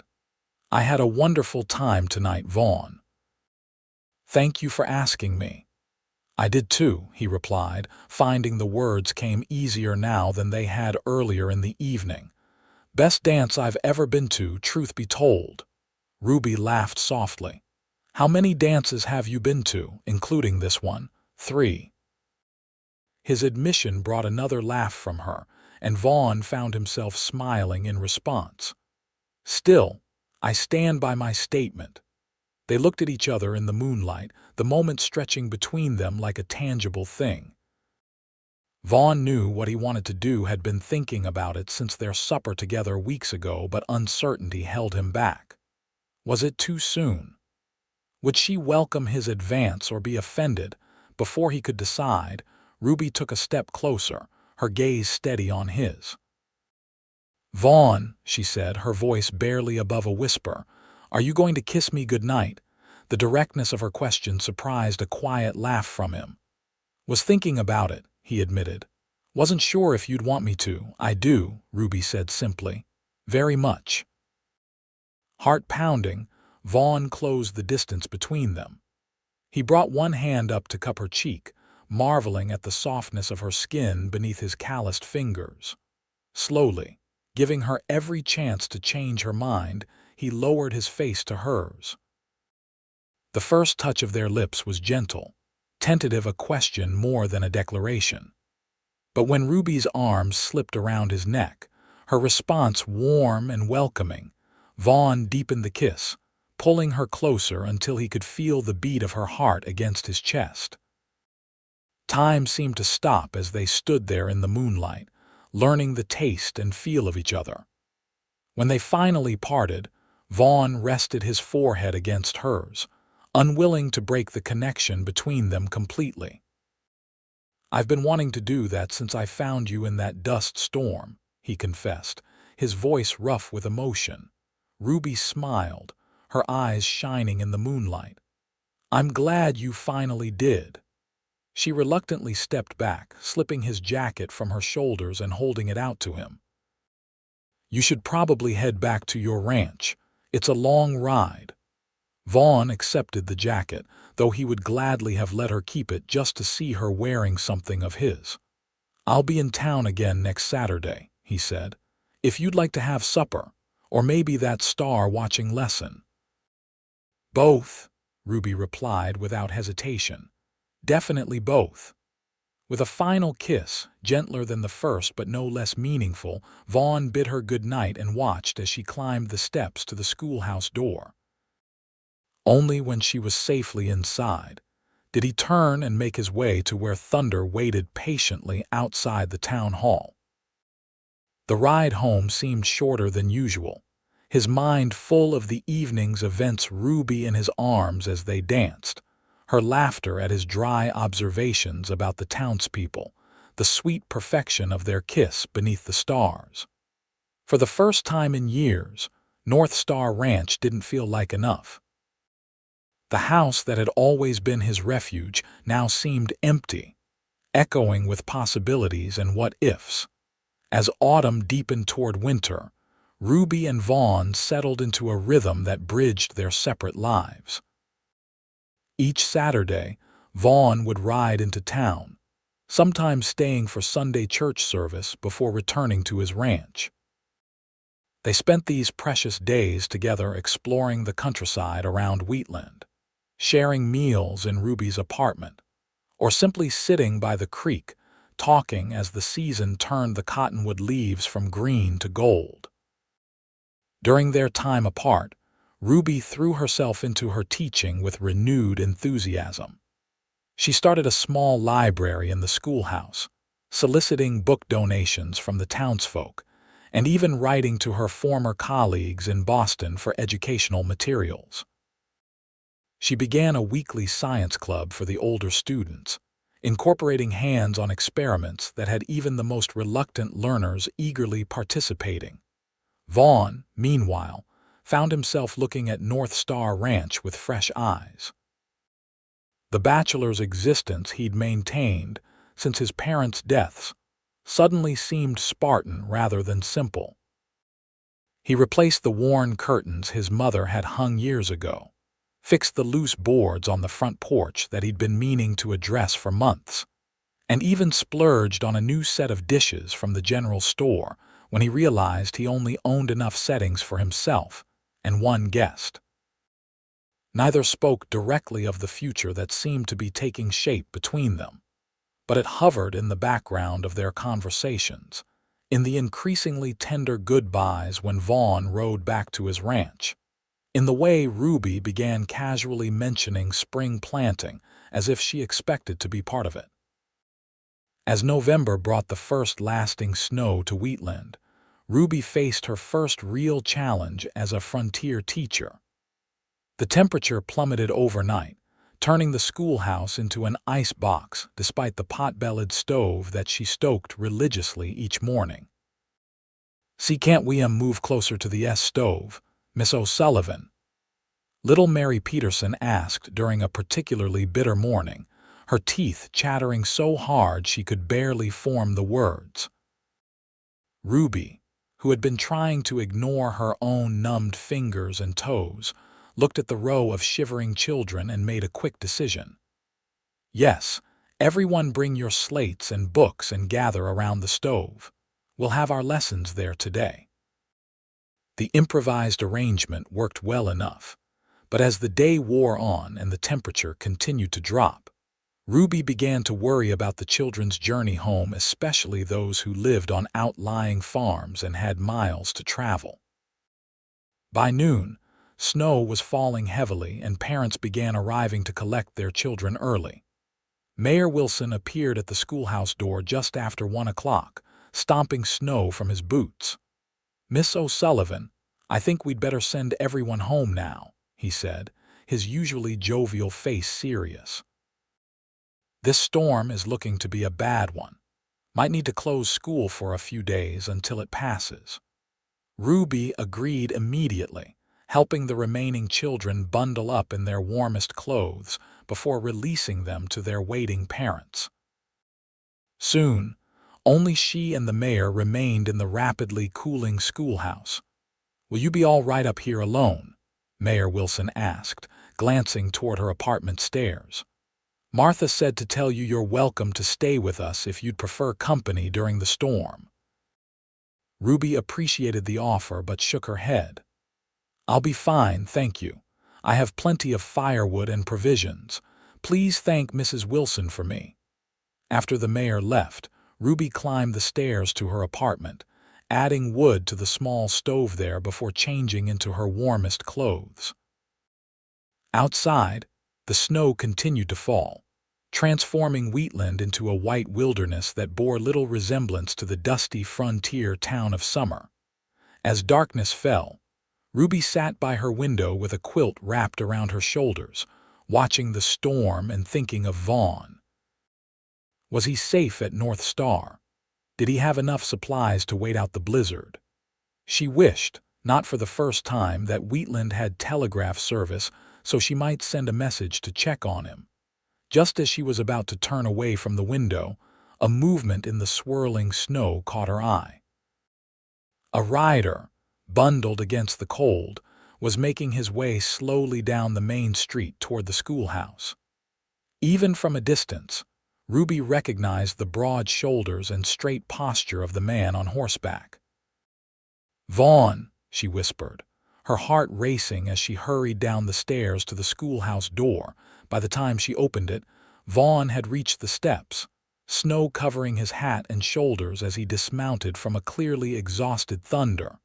"I had a wonderful time tonight, Vaughn." "Thank you for asking me." "I did too," he replied, finding the words came easier now than they had earlier in the evening. "Best dance I've ever been to, truth be told." Ruby laughed softly. "How many dances have you been to, including this one?" "3." His admission brought another laugh from her, and Vaughn found himself smiling in response. "Still, I stand by my statement." They looked at each other in the moonlight, the moment stretching between them like a tangible thing. Vaughn knew what he wanted to do, had been thinking about it since their supper together weeks ago, but uncertainty held him back. Was it too soon? Would she welcome his advance or be offended? Before he could decide, Ruby took a step closer, her gaze steady on his. "Vaughn," she said, her voice barely above a whisper, "are you going to kiss me goodnight?" The directness of her question surprised a quiet laugh from him. "Was thinking about it," he admitted. "Wasn't sure if you'd want me to." "I do," Ruby said simply. "Very much." Heart pounding, Vaughn closed the distance between them. He brought one hand up to cup her cheek, marveling at the softness of her skin beneath his calloused fingers. Slowly, giving her every chance to change her mind, he lowered his face to hers. The first touch of their lips was gentle, tentative, a question more than a declaration. But when Ruby's arms slipped around his neck, her response warm and welcoming, Vaughn deepened the kiss, pulling her closer until he could feel the beat of her heart against his chest. Time seemed to stop as they stood there in the moonlight, learning the taste and feel of each other. When they finally parted, Vaughn rested his forehead against hers, unwilling to break the connection between them completely. "I've been wanting to do that since I found you in that dust storm," he confessed, his voice rough with emotion. Ruby smiled, her eyes shining in the moonlight. "I'm glad you finally did." She reluctantly stepped back, slipping his jacket from her shoulders and holding it out to him. "You should probably head back to your ranch. It's a long ride." Vaughn accepted the jacket, though he would gladly have let her keep it just to see her wearing something of his. "I'll be in town again next Saturday," he said, "if you'd like to have supper, or maybe that star-watching lesson." "Both," Ruby replied without hesitation. "Definitely both." With a final kiss, gentler than the first but no less meaningful, Vaughn bid her good night and watched as she climbed the steps to the schoolhouse door. Only when she was safely inside did he turn and make his way to where Thunder waited patiently outside the town hall. The ride home seemed shorter than usual, his mind full of the evening's events, Ruby in his arms as they danced, her laughter at his dry observations about the townspeople, the sweet perfection of their kiss beneath the stars. For the first time in years, North Star Ranch didn't feel like enough. The house that had always been his refuge now seemed empty, echoing with possibilities and what-ifs. As autumn deepened toward winter, Ruby and Vaughn settled into a rhythm that bridged their separate lives. Each Saturday, Vaughn would ride into town, sometimes staying for Sunday church service before returning to his ranch. They spent these precious days together exploring the countryside around Wheatland, sharing meals in Ruby's apartment, or simply sitting by the creek, talking as the season turned the cottonwood leaves from green to gold. During their time apart, Ruby threw herself into her teaching with renewed enthusiasm. She started a small library in the schoolhouse, soliciting book donations from the townsfolk, and even writing to her former colleagues in Boston for educational materials. She began a weekly science club for the older students, incorporating hands-on experiments that had even the most reluctant learners eagerly participating. Vaughn, meanwhile, found himself looking at North Star Ranch with fresh eyes. The bachelor's existence he'd maintained since his parents' deaths suddenly seemed Spartan rather than simple. He replaced the worn curtains his mother had hung years ago, fixed the loose boards on the front porch that he'd been meaning to address for months, and even splurged on a new set of dishes from the general store when he realized he only owned enough settings for himself and one guest. Neither spoke directly of the future that seemed to be taking shape between them, but it hovered in the background of their conversations, in the increasingly tender goodbyes when Vaughn rode back to his ranch, in the way Ruby began casually mentioning spring planting as if she expected to be part of it. As November brought the first lasting snow to Wheatland, Ruby faced her first real challenge as a frontier teacher. The temperature plummeted overnight, turning the schoolhouse into an ice box despite the pot-bellied stove that she stoked religiously each morning. "See, can't we move closer to the stove, Miss O'Sullivan?" Little Mary Peterson asked during a particularly bitter morning, her teeth chattering so hard she could barely form the words. Ruby, who had been trying to ignore her own numbed fingers and toes, looked at the row of shivering children and made a quick decision. Yes, everyone bring your slates and books and gather around the stove. We'll have our lessons there today. The improvised arrangement worked well enough, but as the day wore on and the temperature continued to drop, Ruby began to worry about the children's journey home, especially those who lived on outlying farms and had miles to travel. By noon, snow was falling heavily and parents began arriving to collect their children early. Mayor Wilson appeared at the schoolhouse door just after 1 o'clock, stomping snow from his boots. "Miss O'Sullivan, I think we'd better send everyone home now," he said, his usually jovial face serious. "This storm is looking to be a bad one. Might need to close school for a few days until it passes." Ruby agreed immediately, helping the remaining children bundle up in their warmest clothes before releasing them to their waiting parents. Soon, only she and the mayor remained in the rapidly cooling schoolhouse. "Will you be all right up here alone?" Mayor Wilson asked, glancing toward her apartment stairs. "Martha said to tell you you're welcome to stay with us if you'd prefer company during the storm." Ruby appreciated the offer but shook her head. "I'll be fine, thank you. I have plenty of firewood and provisions. Please thank Mrs. Wilson for me." After the mayor left, Ruby climbed the stairs to her apartment, adding wood to the small stove there before changing into her warmest clothes. Outside, the snow continued to fall, transforming Wheatland into a white wilderness that bore little resemblance to the dusty frontier town of summer. As darkness fell, Ruby sat by her window with a quilt wrapped around her shoulders, watching the storm and thinking of Vaughn. Was he safe at North Star? Did he have enough supplies to wait out the blizzard? She wished, not for the first time, that Wheatland had telegraph service so she might send a message to check on him. Just as she was about to turn away from the window, a movement in the swirling snow caught her eye. A rider, bundled against the cold, was making his way slowly down the main street toward the schoolhouse. Even from a distance, Ruby recognized the broad shoulders and straight posture of the man on horseback. "Vaughn," she whispered, her heart racing as she hurried down the stairs to the schoolhouse door. By the time she opened it, Vaughn had reached the steps, snow covering his hat and shoulders as he dismounted from a clearly exhausted Thunder.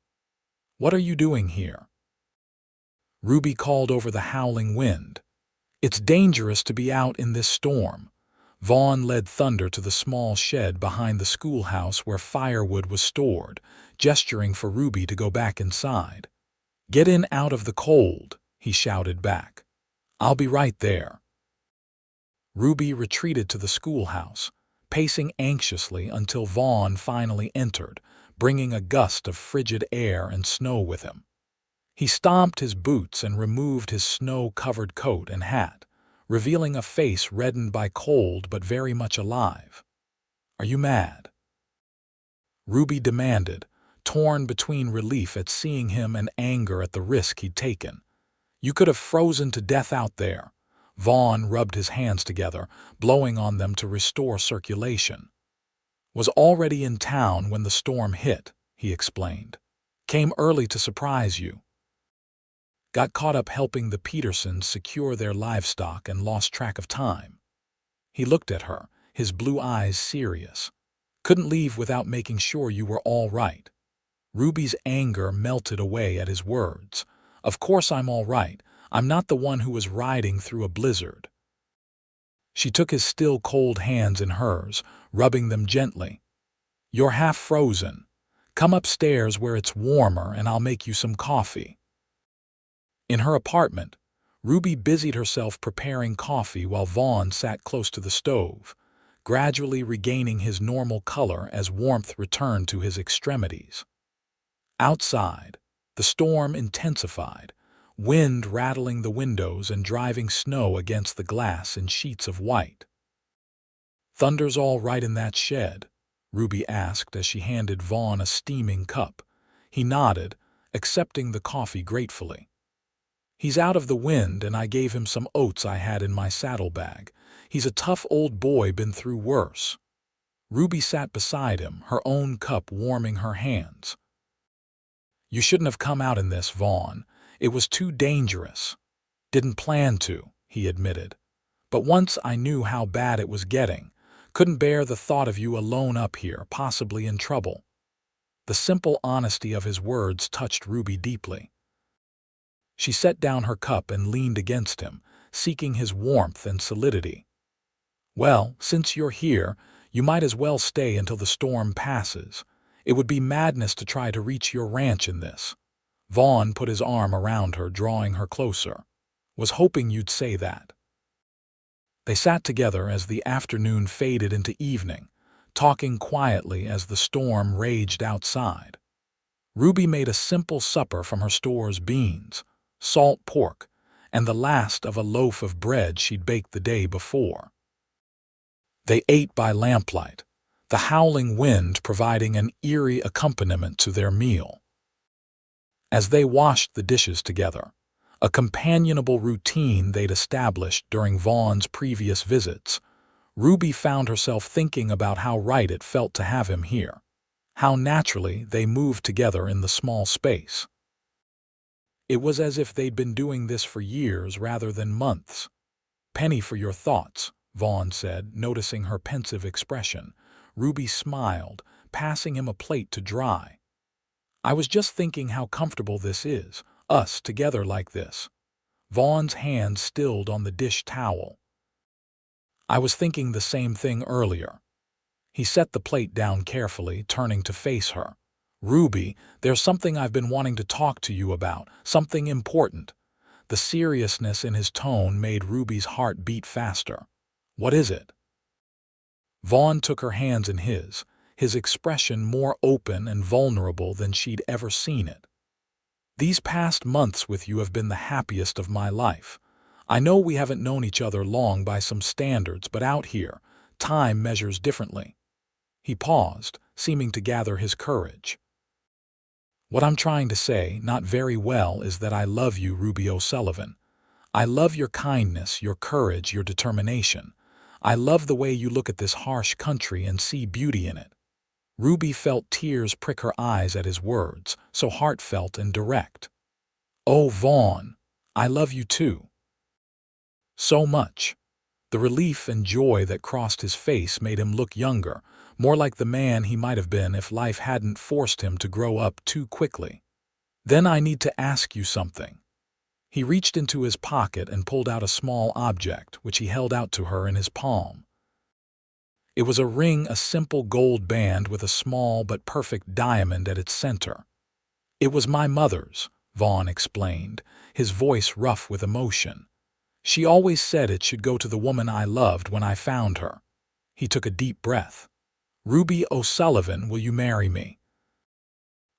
"What are you doing here?" Ruby called over the howling wind. "It's dangerous to be out in this storm." Vaughn led Thunder to the small shed behind the schoolhouse where firewood was stored, gesturing for Ruby to go back inside. "Get in out of the cold," he shouted back. "I'll be right there." Ruby retreated to the schoolhouse, pacing anxiously until Vaughn finally entered, bringing a gust of frigid air and snow with him. He stomped his boots and removed his snow-covered coat and hat, revealing a face reddened by cold but very much alive. "Are you mad?" Ruby demanded, torn between relief at seeing him and anger at the risk he'd taken. "You could have frozen to death out there." Vaughn rubbed his hands together, blowing on them to restore circulation. "Was already in town when the storm hit," he explained. "Came early to surprise you. Got caught up helping the Petersons secure their livestock and lost track of time." He looked at her, his blue eyes serious. "Couldn't leave without making sure you were all right." Ruby's anger melted away at his words. "Of course I'm all right. I'm not the one who was riding through a blizzard." She took his still cold hands in hers, rubbing them gently. "You're half frozen. Come upstairs where it's warmer and I'll make you some coffee." In her apartment, Ruby busied herself preparing coffee while Vaughn sat close to the stove, gradually regaining his normal color as warmth returned to his extremities. Outside, the storm intensified, wind rattling the windows and driving snow against the glass in sheets of white. "Thunder's all right in that shed?" Ruby asked as she handed Vaughn a steaming cup. He nodded, accepting the coffee gratefully. He's out of the wind, and I gave him some oats I had in my saddlebag. He's a tough old boy, been through worse. Ruby sat beside him, her own cup warming her hands. You shouldn't have come out in this, Vaughn. It was too dangerous. Didn't plan to, he admitted. But once I knew how bad it was getting, couldn't bear the thought of you alone up here, possibly in trouble. The simple honesty of his words touched Ruby deeply. She set down her cup and leaned against him, seeking his warmth and solidity. Well, since you're here, you might as well stay until the storm passes. It would be madness to try to reach your ranch in this. Vaughn put his arm around her, drawing her closer. Was hoping you'd say that. They sat together as the afternoon faded into evening, talking quietly as the storm raged outside. Ruby made a simple supper from her store's beans, salt pork, and the last of a loaf of bread she'd baked the day before. They ate by lamplight, the howling wind providing an eerie accompaniment to their meal. As they washed the dishes together, a companionable routine they'd established during Vaughn's previous visits, Ruby found herself thinking about how right it felt to have him here, how naturally they moved together in the small space. It was as if they'd been doing this for years rather than months. Penny for your thoughts, Vaughn said, noticing her pensive expression. Ruby smiled, passing him a plate to dry. I was just thinking how comfortable this is, us together like this. Vaughn's hand stilled on the dish towel. I was thinking the same thing earlier. He set the plate down carefully, turning to face her. Ruby, there's something I've been wanting to talk to you about, something important. The seriousness in his tone made Ruby's heart beat faster. What is it? Vaughn took her hands in his expression more open and vulnerable than she'd ever seen it. These past months with you have been the happiest of my life. I know we haven't known each other long by some standards, but out here, time measures differently. He paused, seeming to gather his courage. What I'm trying to say, not very well, is that I love you, Ruby O'Sullivan. I love your kindness, your courage, your determination. I love the way you look at this harsh country and see beauty in it. Ruby felt tears prick her eyes at his words, so heartfelt and direct. Oh, Vaughn, I love you too. So much. The relief and joy that crossed his face made him look younger, more like the man he might have been if life hadn't forced him to grow up too quickly. Then I need to ask you something. He reached into his pocket and pulled out a small object, which he held out to her in his palm. It was a ring, a simple gold band with a small but perfect diamond at its center. It was my mother's, Vaughn explained, his voice rough with emotion. She always said it should go to the woman I loved when I found her. He took a deep breath. Ruby O'Sullivan, will you marry me?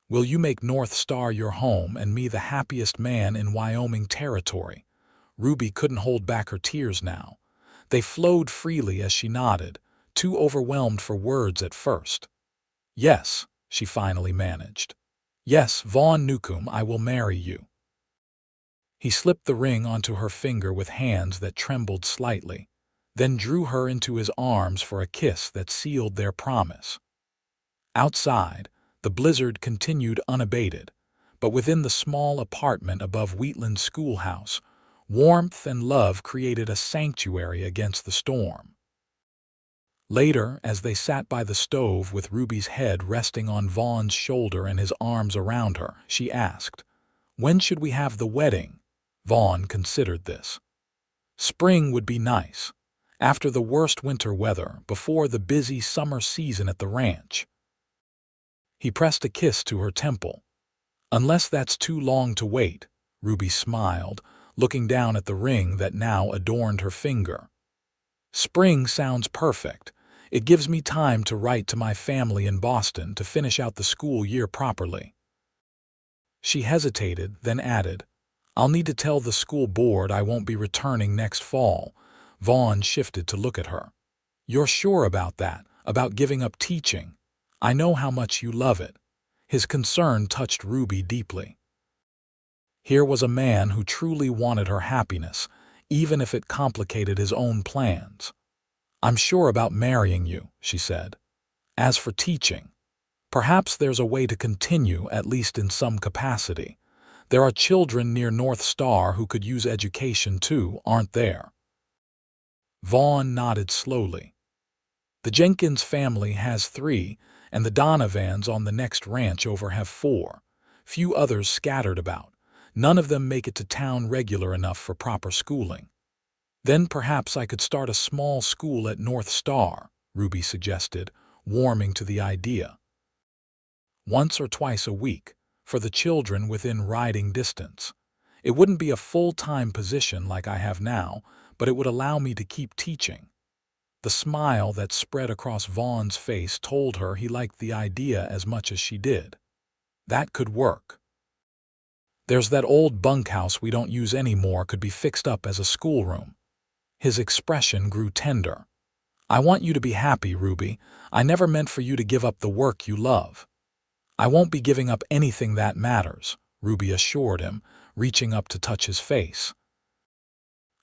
Will you make North Star your home and me the happiest man in Wyoming territory? Ruby couldn't hold back her tears now. They flowed freely as she nodded, too overwhelmed for words at first. Yes, she finally managed. Yes, Vaughn Newcombe, I will marry you. He slipped the ring onto her finger with hands that trembled slightly, then drew her into his arms for a kiss that sealed their promise. Outside, the blizzard continued unabated, but within the small apartment above Wheatland's schoolhouse, warmth and love created a sanctuary against the storm. Later, as they sat by the stove with Ruby's head resting on Vaughn's shoulder and his arms around her, she asked, "When should we have the wedding?" Vaughn considered this. Spring would be nice, after the worst winter weather, before the busy summer season at the ranch. He pressed a kiss to her temple. Unless that's too long to wait, Ruby smiled, looking down at the ring that now adorned her finger. Spring sounds perfect. It gives me time to write to my family in Boston to finish out the school year properly. She hesitated, then added, I'll need to tell the school board I won't be returning next fall. Vaughn shifted to look at her. You're sure about that, about giving up teaching? I know how much you love it. His concern touched Ruby deeply. Here was a man who truly wanted her happiness, even if it complicated his own plans. "I'm sure about marrying you," she said. "As for teaching, perhaps there's a way to continue, at least in some capacity. There are children near North Star who could use education too, aren't there?" Vaughn nodded slowly. "The Jenkins family has 3, and the Donovans on the next ranch over have 4. Few others scattered about. None of them make it to town regular enough for proper schooling." "Then perhaps I could start a small school at North Star," Ruby suggested, warming to the idea. "Once or twice a week, for the children within riding distance. It wouldn't be a full-time position like I have now, but it would allow me to keep teaching." The smile that spread across Vaughn's face told her he liked the idea as much as she did. That could work. "There's that old bunkhouse we don't use anymore could be fixed up as a schoolroom." His expression grew tender. "I want you to be happy, Ruby. I never meant for you to give up the work you love." "I won't be giving up anything that matters," Ruby assured him, reaching up to touch his face.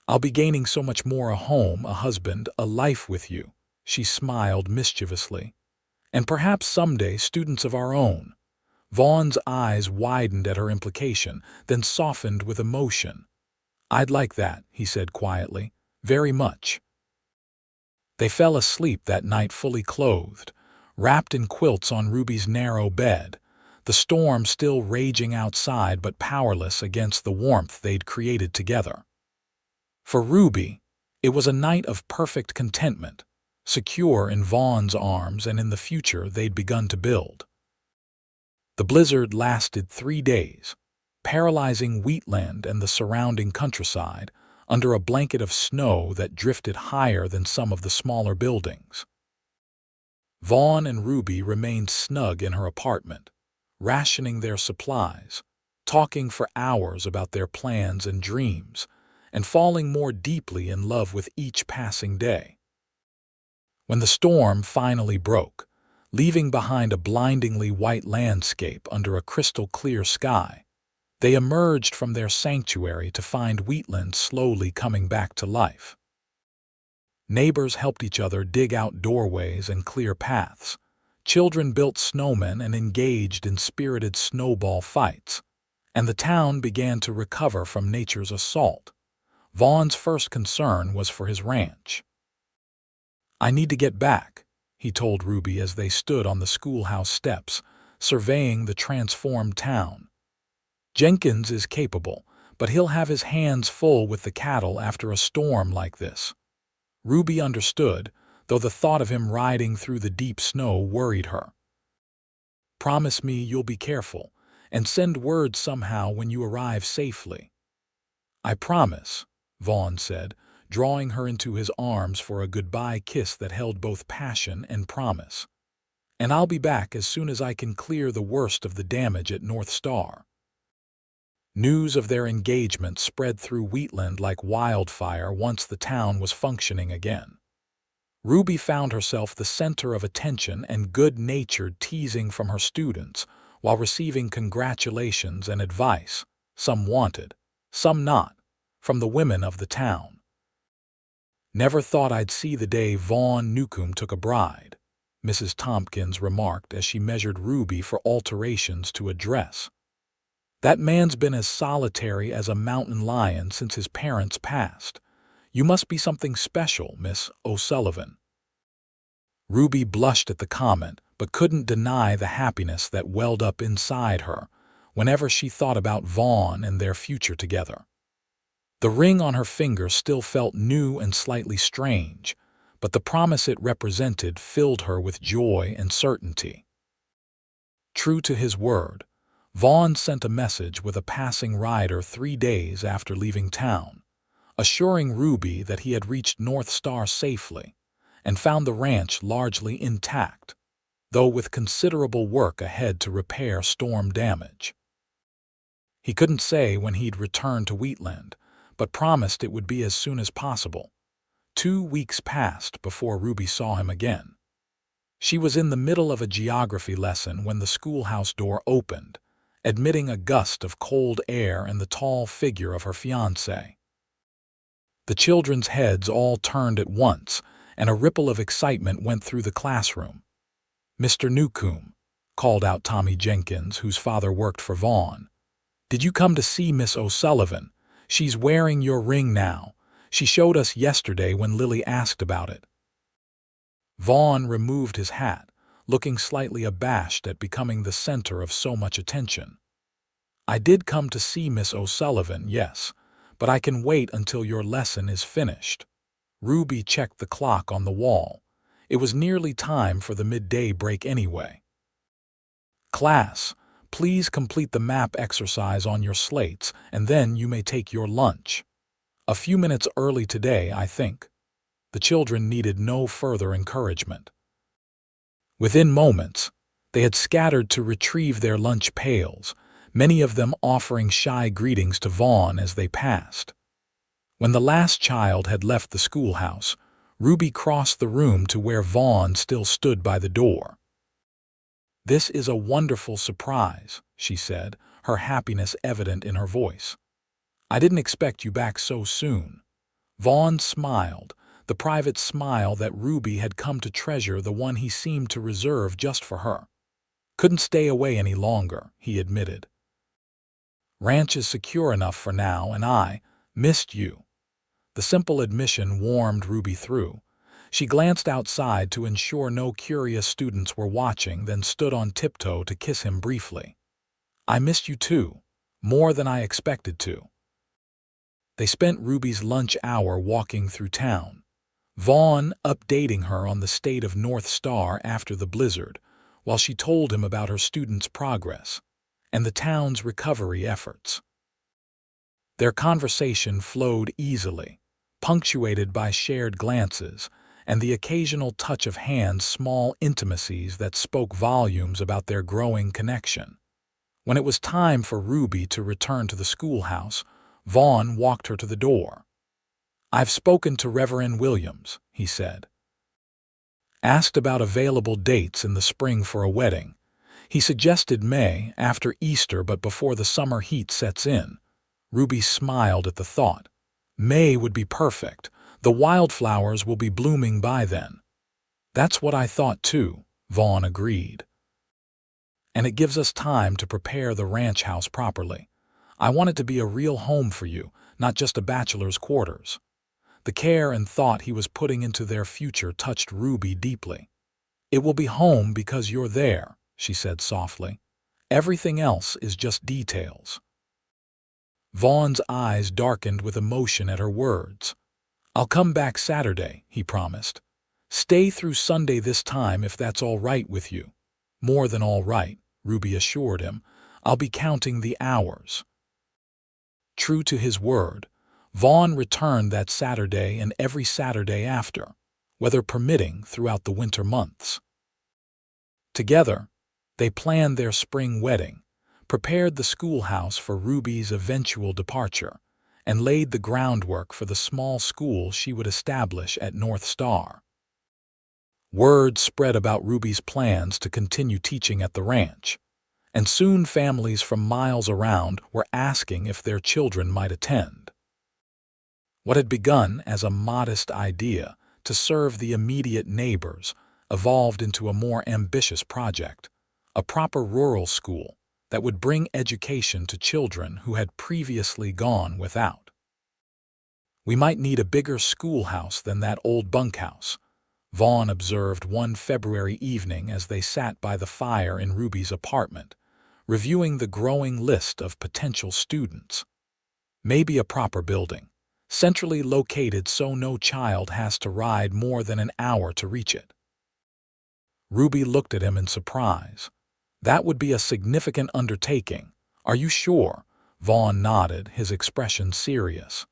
"I'll be gaining so much more: a home, a husband, a life with you." She smiled mischievously. "And perhaps someday students of our own." Vaughn's eyes widened at her implication, then softened with emotion. "I'd like that," he said quietly. "Very much." They fell asleep that night fully clothed, wrapped in quilts on Ruby's narrow bed, the storm still raging outside but powerless against the warmth they'd created together. For Ruby, it was a night of perfect contentment, secure in Vaughn's arms and in the future they'd begun to build. The blizzard lasted 3 days, paralyzing Wheatland and the surrounding countryside under a blanket of snow that drifted higher than some of the smaller buildings. Vaughn and Ruby remained snug in her apartment, rationing their supplies, talking for hours about their plans and dreams, and falling more deeply in love with each passing day. When the storm finally broke, leaving behind a blindingly white landscape under a crystal-clear sky, they emerged from their sanctuary to find Wheatland slowly coming back to life. Neighbors helped each other dig out doorways and clear paths. Children built snowmen and engaged in spirited snowball fights, and the town began to recover from nature's assault. Vaughn's first concern was for his ranch. "I need to get back," he told Ruby as they stood on the schoolhouse steps, surveying the transformed town. "Jenkins is capable, but he'll have his hands full with the cattle after a storm like this." Ruby understood, though the thought of him riding through the deep snow worried her. "Promise me you'll be careful, and send word somehow when you arrive safely." "I promise," Vaughn said, drawing her into his arms for a goodbye kiss that held both passion and promise. "And I'll be back as soon as I can clear the worst of the damage at North Star." News of their engagement spread through Wheatland like wildfire once the town was functioning again. Ruby found herself the center of attention and good-natured teasing from her students while receiving congratulations and advice, some wanted, some not, from the women of the town. "Never thought I'd see the day Vaughn Newcombe took a bride," Mrs. Tompkins remarked as she measured Ruby for alterations to a dress. "That man's been as solitary as a mountain lion since his parents passed. You must be something special, Miss O'Sullivan." Ruby blushed at the comment, but couldn't deny the happiness that welled up inside her whenever she thought about Vaughn and their future together. The ring on her finger still felt new and slightly strange, but the promise it represented filled her with joy and certainty. True to his word, Vaughn sent a message with a passing rider 3 days after leaving town, assuring Ruby that he had reached North Star safely and found the ranch largely intact, though with considerable work ahead to repair storm damage. He couldn't say when he'd return to Wheatland, but promised it would be as soon as possible. 2 weeks passed before Ruby saw him again. She was in the middle of a geography lesson when the schoolhouse door opened, admitting a gust of cold air and the tall figure of her fiancé. The children's heads all turned at once, and a ripple of excitement went through the classroom. "Mr. Newcombe," called out Tommy Jenkins, whose father worked for Vaughn. "Did you come to see Miss O'Sullivan? She's wearing your ring now. She showed us yesterday when Lily asked about it." Vaughn removed his hat, looking slightly abashed at becoming the center of so much attention. "I did come to see Miss O'Sullivan, yes, but I can wait until your lesson is finished." Ruby checked the clock on the wall. It was nearly time for the midday break anyway. "Class, please complete the map exercise on your slates, and then you may take your lunch. A few minutes early today, I think." The children needed no further encouragement. Within moments, they had scattered to retrieve their lunch pails, many of them offering shy greetings to Vaughn as they passed. When the last child had left the schoolhouse, Ruby crossed the room to where Vaughn still stood by the door. "This is a wonderful surprise," she said, her happiness evident in her voice. "I didn't expect you back so soon." Vaughn smiled, the private smile that Ruby had come to treasure, the one he seemed to reserve just for her. "Couldn't stay away any longer," he admitted. "Ranch is secure enough for now, and I missed you." The simple admission warmed Ruby through. She glanced outside to ensure no curious students were watching, then stood on tiptoe to kiss him briefly. "I missed you too, more than I expected to." They spent Ruby's lunch hour walking through town, Vaughn updating her on the state of North Star after the blizzard, while she told him about her students' progress and the town's recovery efforts. Their conversation flowed easily, punctuated by shared glances and the occasional touch of hands, small intimacies that spoke volumes about their growing connection. When it was time for Ruby to return to the schoolhouse, Vaughn walked her to the door. "I've spoken to Reverend Williams," he said. "Asked about available dates in the spring for a wedding. He suggested May, after Easter but before the summer heat sets in." Ruby smiled at the thought. "May would be perfect. The wildflowers will be blooming by then." "That's what I thought too," Vaughn agreed. "And it gives us time to prepare the ranch house properly. I want it to be a real home for you, not just a bachelor's quarters." The care and thought he was putting into their future touched Ruby deeply. "It will be home because you're there," she said softly. "Everything else is just details." Vaughn's eyes darkened with emotion at her words. "I'll come back Saturday," he promised. "Stay through Sunday this time if that's all right with you." "More than all right," Ruby assured him. "I'll be counting the hours." True to his word, Vaughn returned that Saturday and every Saturday after, weather permitting, throughout the winter months. Together, they planned their spring wedding, prepared the schoolhouse for Ruby's eventual departure, and laid the groundwork for the small school she would establish at North Star. Word spread about Ruby's plans to continue teaching at the ranch, and soon families from miles around were asking if their children might attend. What had begun as a modest idea to serve the immediate neighbors evolved into a more ambitious project, a proper rural school that would bring education to children who had previously gone without. "We might need a bigger schoolhouse than that old bunkhouse," Vaughn observed one February evening as they sat by the fire in Ruby's apartment, reviewing the growing list of potential students. "Maybe a proper building, centrally located so no child has to ride more than an hour to reach it." Ruby looked at him in surprise. "That would be a significant undertaking. Are you sure?" Vaughn nodded, his expression serious.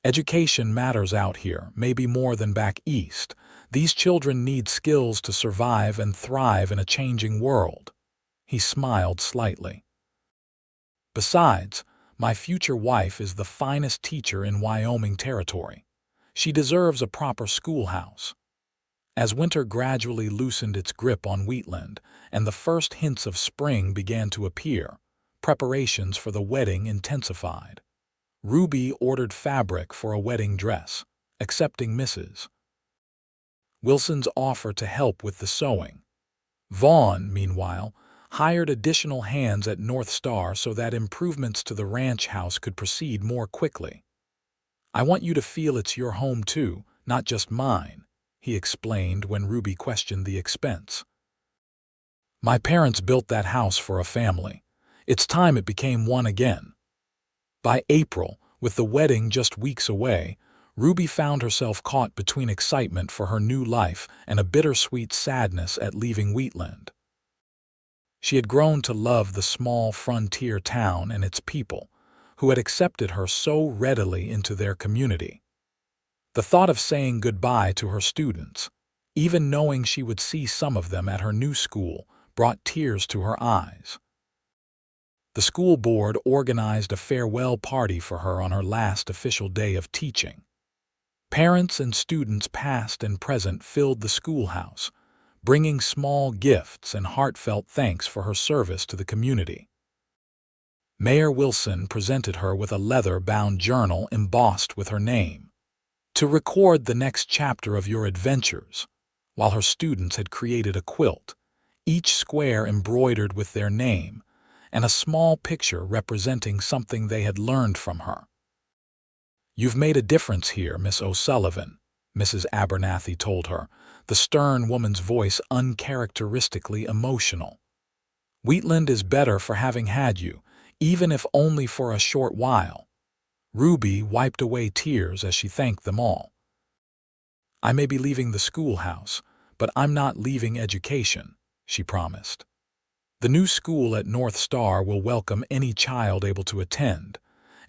"Education matters out here, maybe more than back east. These children need skills to survive and thrive in a changing world." He smiled slightly. "Besides, my future wife is the finest teacher in Wyoming territory. She deserves a proper schoolhouse." As winter gradually loosened its grip on Wheatland and the first hints of spring began to appear, preparations for the wedding intensified. Ruby ordered fabric for a wedding dress, accepting Mrs. Wilson's offer to help with the sewing. Vaughn, meanwhile, hired additional hands at North Star so that improvements to the ranch house could proceed more quickly. "I want you to feel it's your home too, not just mine," he explained when Ruby questioned the expense. "My parents built that house for a family. It's time it became one again." By April, with the wedding just weeks away, Ruby found herself caught between excitement for her new life and a bittersweet sadness at leaving Wheatland. She had grown to love the small frontier town and its people, who had accepted her so readily into their community. The thought of saying goodbye to her students, even knowing she would see some of them at her new school, brought tears to her eyes. The school board organized a farewell party for her on her last official day of teaching. Parents and students past and present filled the schoolhouse, bringing small gifts and heartfelt thanks for her service to the community. Mayor Wilson presented her with a leather-bound journal embossed with her name, to record the next chapter of your adventures, while her students had created a quilt, each square embroidered with their name, and a small picture representing something they had learned from her. "You've made a difference here, Miss O'Sullivan," Mrs. Abernathy told her, the stern woman's voice uncharacteristically emotional. "Wheatland is better for having had you, even if only for a short while." Ruby wiped away tears as she thanked them all. "I may be leaving the schoolhouse, but I'm not leaving education," she promised. "The new school at North Star will welcome any child able to attend,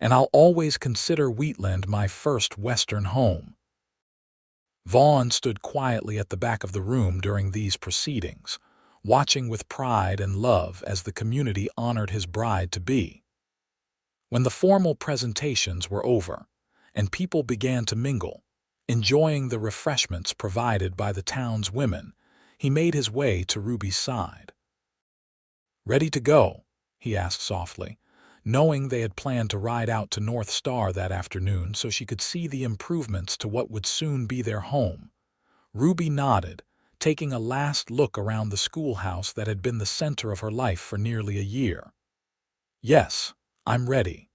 and I'll always consider Wheatland my first Western home." Vaughn stood quietly at the back of the room during these proceedings, watching with pride and love as the community honored his bride-to-be. When the formal presentations were over, and people began to mingle, enjoying the refreshments provided by the town's women, he made his way to Ruby's side. "Ready to go?" he asked softly, knowing they had planned to ride out to North Star that afternoon so she could see the improvements to what would soon be their home. Ruby nodded, taking a last look around the schoolhouse that had been the center of her life for nearly a year. "Yes, I'm ready."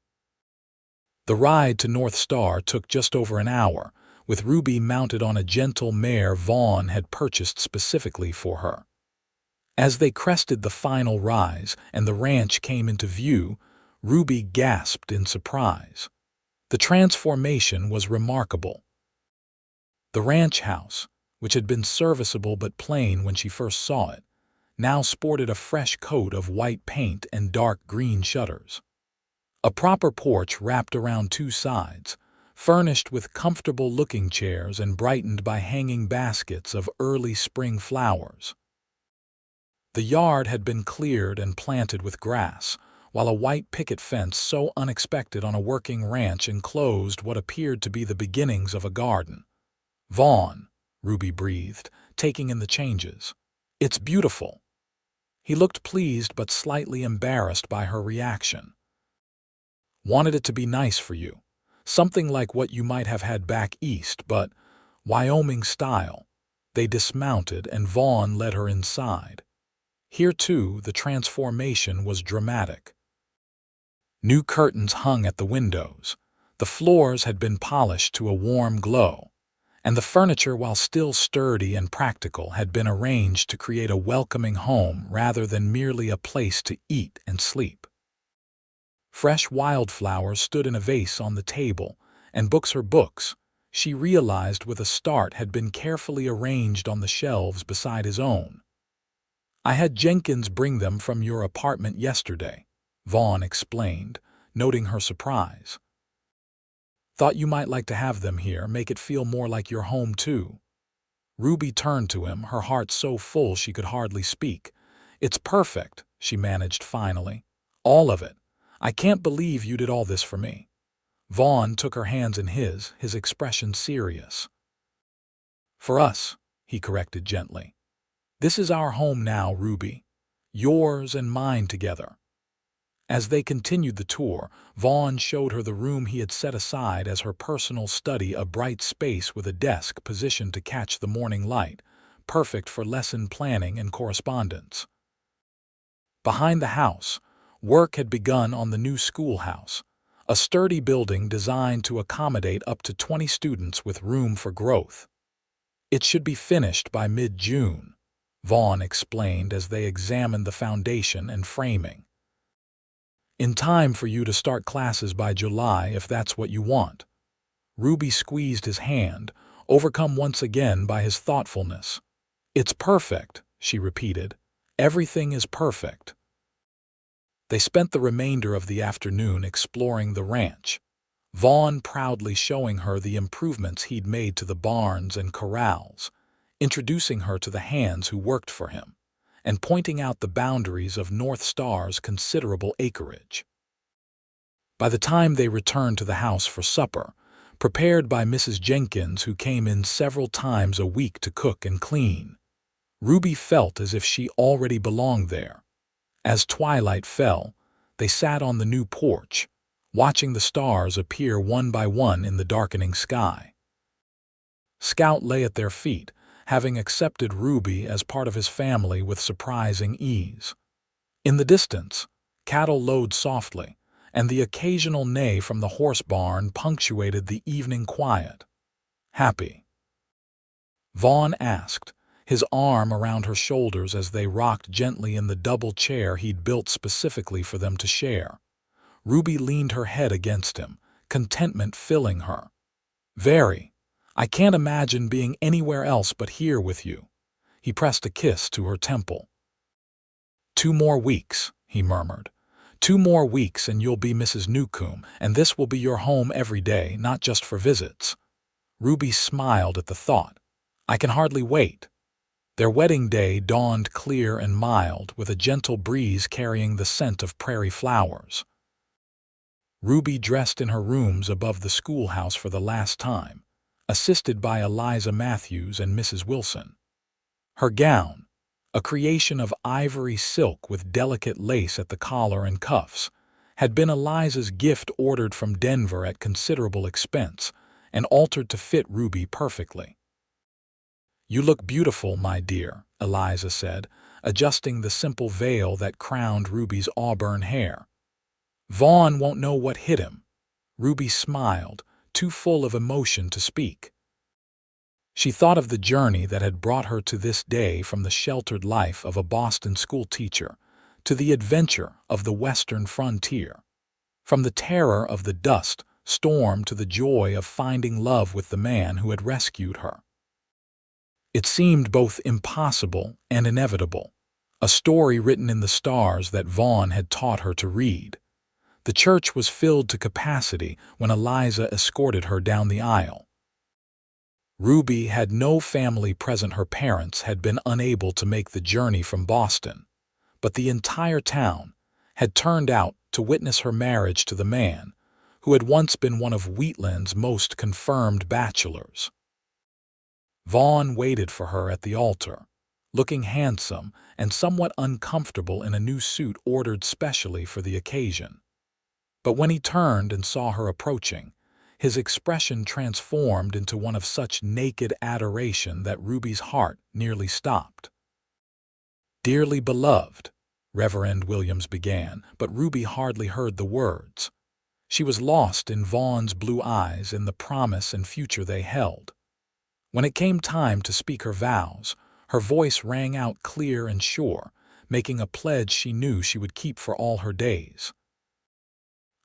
The ride to North Star took just over an hour, with Ruby mounted on a gentle mare Vaughn had purchased specifically for her. As they crested the final rise and the ranch came into view, Ruby gasped in surprise. The transformation was remarkable. The ranch house, which had been serviceable but plain when she first saw it, now sported a fresh coat of white paint and dark green shutters. A proper porch wrapped around two sides, furnished with comfortable-looking chairs and brightened by hanging baskets of early spring flowers. The yard had been cleared and planted with grass, while a white picket fence so unexpected on a working ranch enclosed what appeared to be the beginnings of a garden. "Vaughn," Ruby breathed, taking in the changes. "It's beautiful." He looked pleased but slightly embarrassed by her reaction. "Wanted it to be nice for you. Something like what you might have had back east, but Wyoming style." They dismounted and Vaughn led her inside. Here, too, the transformation was dramatic. New curtains hung at the windows, the floors had been polished to a warm glow, and the furniture, while still sturdy and practical, had been arranged to create a welcoming home rather than merely a place to eat and sleep. Fresh wildflowers stood in a vase on the table, and books, she realized with a start, had been carefully arranged on the shelves beside his own. "I had Jenkins bring them from your apartment yesterday," Vaughn explained, noting her surprise. "Thought you might like to have them here, make it feel more like your home too." Ruby turned to him, her heart so full she could hardly speak. "It's perfect," she managed finally. "All of it. I can't believe you did all this for me." Vaughn took her hands in his expression serious. "For us," he corrected gently. "This is our home now, Ruby. Yours and mine together." As they continued the tour, Vaughn showed her the room he had set aside as her personal study, a bright space with a desk positioned to catch the morning light, perfect for lesson planning and correspondence. Behind the house, work had begun on the new schoolhouse, a sturdy building designed to accommodate up to 20 students with room for growth. It should be finished by mid-June, Vaughn explained as they examined the foundation and framing. In time for you to start classes by July if that's what you want. Ruby squeezed his hand, overcome once again by his thoughtfulness. It's perfect, she repeated. Everything is perfect. They spent the remainder of the afternoon exploring the ranch, Vaughn proudly showing her the improvements he'd made to the barns and corrals, introducing her to the hands who worked for him, and pointing out the boundaries of North Star's considerable acreage. By the time they returned to the house for supper, prepared by Mrs. Jenkins, who came in several times a week to cook and clean, Ruby felt as if she already belonged there. As twilight fell, they sat on the new porch, watching the stars appear one by one in the darkening sky. Scout lay at their feet, having accepted Ruby as part of his family with surprising ease. In the distance, cattle lowed softly, and the occasional neigh from the horse barn punctuated the evening quiet. "Happy?" Vaughn asked, his arm around her shoulders as they rocked gently in the double chair he'd built specifically for them to share. Ruby leaned her head against him, contentment filling her. "Very. I can't imagine being anywhere else but here with you." He pressed a kiss to her temple. "2 more weeks," he murmured. 2 more weeks and you'll be Mrs. Newcombe, and this will be your home every day, not just for visits." Ruby smiled at the thought. "I can hardly wait." Their wedding day dawned clear and mild, with a gentle breeze carrying the scent of prairie flowers. Ruby dressed in her rooms above the schoolhouse for the last time, assisted by Eliza Matthews and Mrs. Wilson. Her gown, a creation of ivory silk with delicate lace at the collar and cuffs, had been Eliza's gift, ordered from Denver at considerable expense and altered to fit Ruby perfectly. "You look beautiful, my dear," Eliza said, adjusting the simple veil that crowned Ruby's auburn hair. "Vaughn won't know what hit him." Ruby smiled, too full of emotion to speak. She thought of the journey that had brought her to this day, from the sheltered life of a Boston schoolteacher to the adventure of the western frontier, from the terror of the dust storm to the joy of finding love with the man who had rescued her. It seemed both impossible and inevitable, a story written in the stars that Vaughn had taught her to read. The church was filled to capacity when Eliza escorted her down the aisle. Ruby had no family present. Her parents had been unable to make the journey from Boston, but the entire town had turned out to witness her marriage to the man who had once been one of Wheatland's most confirmed bachelors. Vaughn waited for her at the altar, looking handsome and somewhat uncomfortable in a new suit ordered specially for the occasion. But when he turned and saw her approaching, his expression transformed into one of such naked adoration that Ruby's heart nearly stopped. "Dearly beloved," Reverend Williams began, but Ruby hardly heard the words. She was lost in Vaughn's blue eyes, in the promise and future they held. When it came time to speak her vows, her voice rang out clear and sure, making a pledge she knew she would keep for all her days.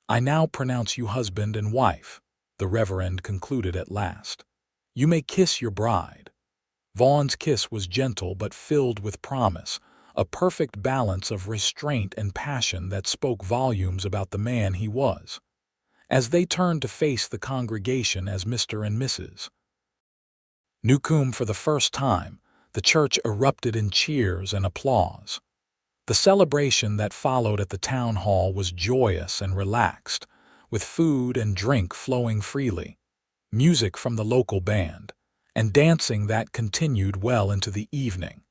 "I now pronounce you husband and wife," the Reverend concluded at last. "You may kiss your bride." Vaughn's kiss was gentle but filled with promise, a perfect balance of restraint and passion that spoke volumes about the man he was. As they turned to face the congregation as Mr. and Mrs. Newcombe for the first time, the church erupted in cheers and applause. The celebration that followed at the town hall was joyous and relaxed, with food and drink flowing freely, music from the local band, and dancing that continued well into the evening.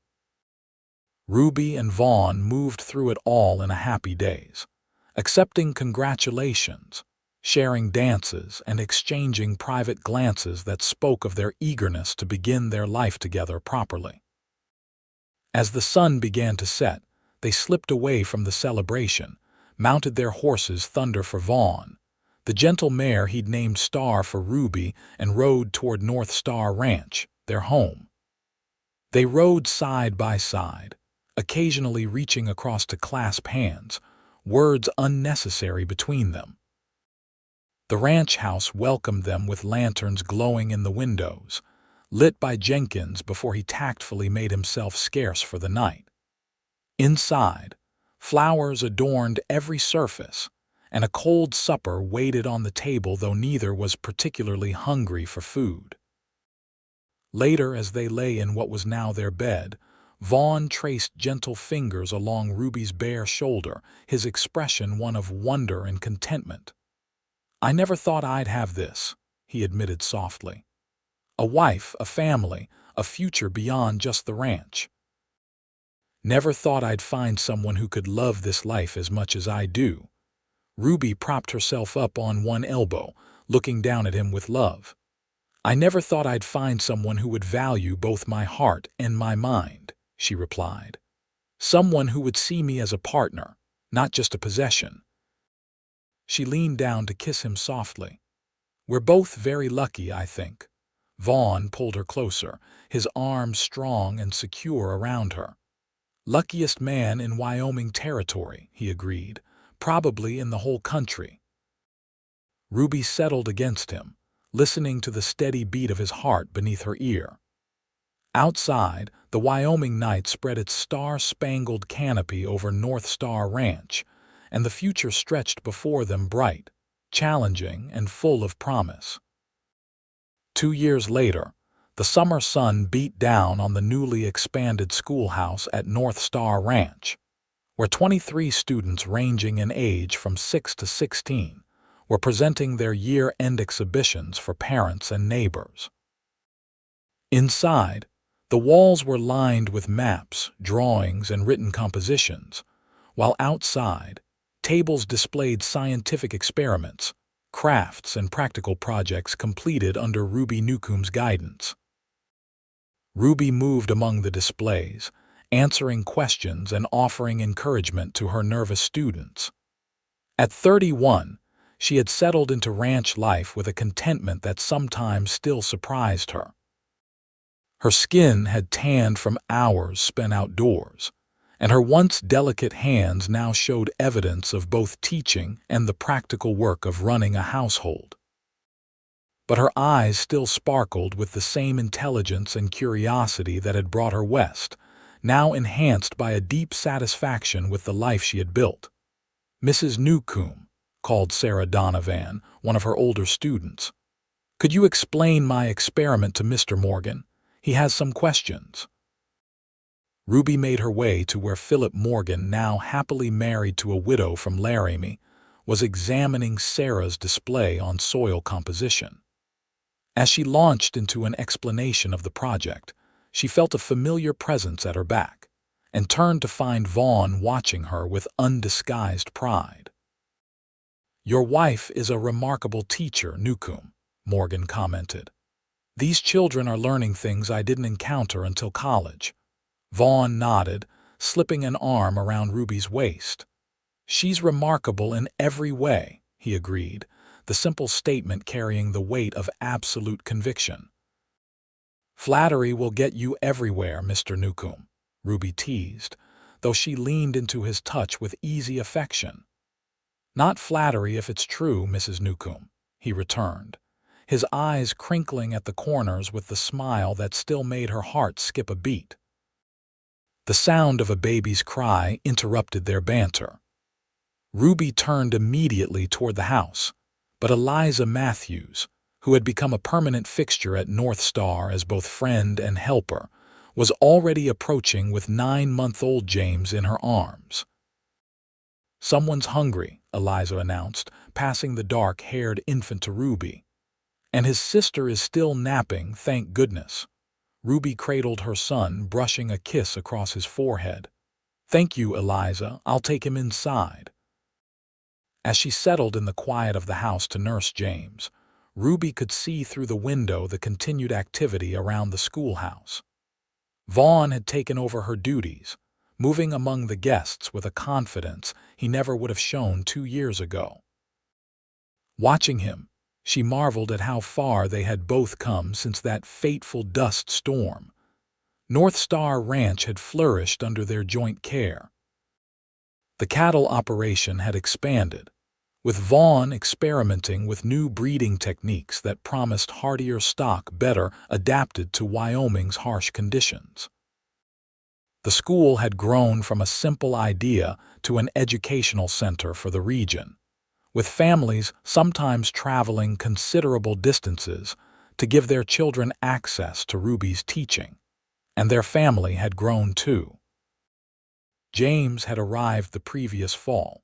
Ruby and Vaughn moved through it all in a happy daze, accepting congratulations, sharing dances, and exchanging private glances that spoke of their eagerness to begin their life together properly. As the sun began to set, they slipped away from the celebration, mounted their horses Thunder for Vaughn, the gentle mare he'd named Star for Ruby, and rode toward North Star Ranch, their home. They rode side by side, occasionally reaching across to clasp hands, words unnecessary between them. The ranch house welcomed them with lanterns glowing in the windows, lit by Jenkins before he tactfully made himself scarce for the night. Inside, flowers adorned every surface, and a cold supper waited on the table, though neither was particularly hungry for food. Later, as they lay in what was now their bed, Vaughn traced gentle fingers along Ruby's bare shoulder, his expression one of wonder and contentment. "I never thought I'd have this," he admitted softly. "A wife, a family, a future beyond just the ranch. Never thought I'd find someone who could love this life as much as I do." Ruby propped herself up on one elbow, looking down at him with love. "I never thought I'd find someone who would value both my heart and my mind," she replied. "Someone who would see me as a partner, not just a possession." She leaned down to kiss him softly. "We're both very lucky, I think." Vaughn pulled her closer, his arms strong and secure around her. "Luckiest man in Wyoming territory," he agreed, "probably in the whole country." Ruby settled against him, listening to the steady beat of his heart beneath her ear. Outside, the Wyoming night spread its star-spangled canopy over North Star Ranch, and the future stretched before them bright, challenging, and full of promise. 2 years later, the summer sun beat down on the newly expanded schoolhouse at North Star Ranch, where 23 students ranging in age from 6 to 16 were presenting their year-end exhibitions for parents and neighbors. Inside, the walls were lined with maps, drawings, and written compositions, while outside, tables displayed scientific experiments, crafts, and practical projects completed under Ruby Newcombe's guidance. Ruby moved among the displays, answering questions and offering encouragement to her nervous students. At 31, she had settled into ranch life with a contentment that sometimes still surprised her. Her skin had tanned from hours spent outdoors, and her once delicate hands now showed evidence of both teaching and the practical work of running a household. But her eyes still sparkled with the same intelligence and curiosity that had brought her west, now enhanced by a deep satisfaction with the life she had built. "Mrs. Newcombe," called Sarah Donovan, one of her older students, "could you explain my experiment to Mr. Morgan? He has some questions." Ruby made her way to where Philip Morgan, now happily married to a widow from Laramie, was examining Sarah's display on soil composition. As she launched into an explanation of the project, she felt a familiar presence at her back, and turned to find Vaughn watching her with undisguised pride. "Your wife is a remarkable teacher, Newcombe," Morgan commented. "These children are learning things I didn't encounter until college." Vaughn nodded, slipping an arm around Ruby's waist. "She's remarkable in every way," he agreed, the simple statement carrying the weight of absolute conviction. "Flattery will get you everywhere, Mr. Newcombe," Ruby teased, though she leaned into his touch with easy affection. "Not flattery if it's true, Mrs. Newcombe," he returned, his eyes crinkling at the corners with the smile that still made her heart skip a beat. The sound of a baby's cry interrupted their banter. Ruby turned immediately toward the house, but Eliza Matthews, who had become a permanent fixture at North Star as both friend and helper, was already approaching with 9-month-old James in her arms. "Someone's hungry," Eliza announced, passing the dark-haired infant to Ruby. "And his sister is still napping, thank goodness." Ruby cradled her son, brushing a kiss across his forehead. "Thank you, Eliza. I'll take him inside." As she settled in the quiet of the house to nurse James, Ruby could see through the window the continued activity around the schoolhouse. Vaughn had taken over her duties, moving among the guests with a confidence he never would have shown 2 years ago. Watching him, she marveled at how far they had both come since that fateful dust storm. North Star Ranch had flourished under their joint care. The cattle operation had expanded, with Vaughn experimenting with new breeding techniques that promised hardier stock better adapted to Wyoming's harsh conditions. The school had grown from a simple idea to an educational center for the region, with families sometimes traveling considerable distances to give their children access to Ruby's teaching. And their family had grown too. James had arrived the previous fall,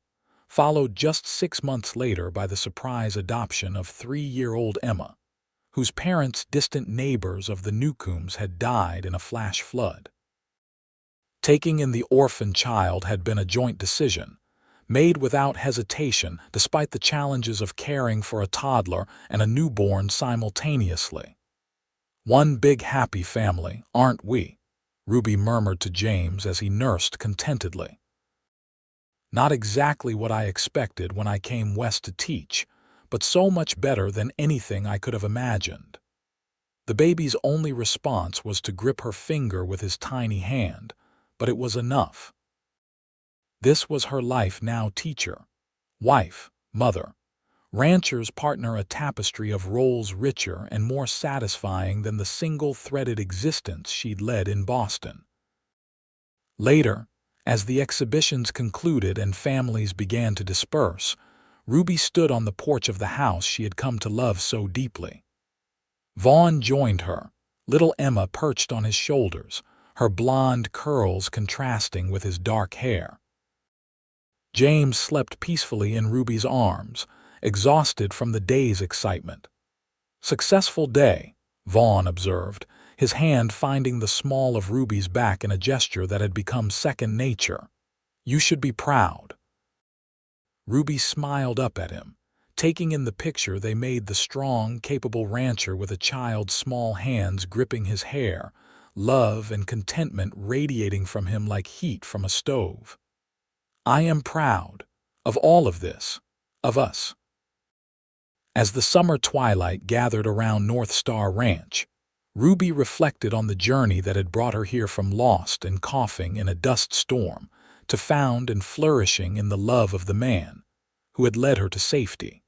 followed just 6 months later by the surprise adoption of 3-year-old Emma, whose parents, distant neighbors of the Newcombes, had died in a flash flood. Taking in the orphan child had been a joint decision, made without hesitation despite the challenges of caring for a toddler and a newborn simultaneously. "One big happy family, aren't we?" Ruby murmured to James as he nursed contentedly. "Not exactly what I expected when I came west to teach, but so much better than anything I could have imagined." The baby's only response was to grip her finger with his tiny hand, but it was enough. This was her life now: teacher, wife, mother, rancher's partner, a tapestry of roles richer and more satisfying than the single-threaded existence she'd led in Boston. Later, as the exhibitions concluded and families began to disperse, Ruby stood on the porch of the house she had come to love so deeply. Vaughn joined her, little Emma perched on his shoulders, her blonde curls contrasting with his dark hair. James slept peacefully in Ruby's arms, exhausted from the day's excitement. "Successful day," Vaughn observed, his hand finding the small of Ruby's back in a gesture that had become second nature. "You should be proud." Ruby smiled up at him, taking in the picture they made: the strong, capable rancher with a child's small hands gripping his hair, love and contentment radiating from him like heat from a stove. "I am proud of all of this, of us." As the summer twilight gathered around North Star Ranch, Ruby reflected on the journey that had brought her here from lost and coughing in a dust storm to found and flourishing in the love of the man who had led her to safety.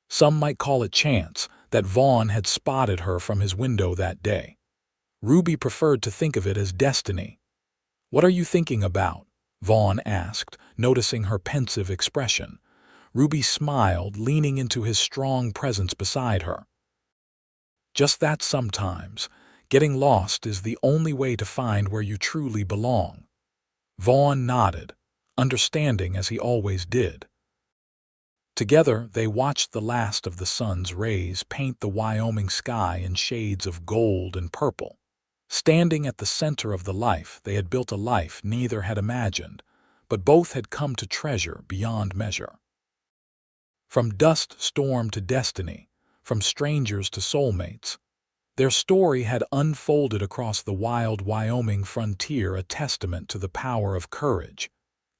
Some might call it chance that Vaughn had spotted her from his window that day. Ruby preferred to think of it as destiny. "What are you thinking about?" Vaughn asked, noticing her pensive expression. Ruby smiled, leaning into his strong presence beside her. "Just that sometimes. Getting lost is the only way to find where you truly belong." Vaughn nodded, understanding as he always did. Together, they watched the last of the sun's rays paint the Wyoming sky in shades of gold and purple. Standing at the center of the life, they had built a life neither had imagined, but both had come to treasure beyond measure. From dust storm to destiny, from strangers to soulmates, their story had unfolded across the wild Wyoming frontier, a testament to the power of courage,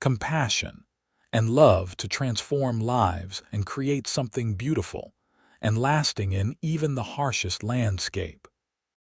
compassion, and love to transform lives and create something beautiful and lasting in even the harshest landscape.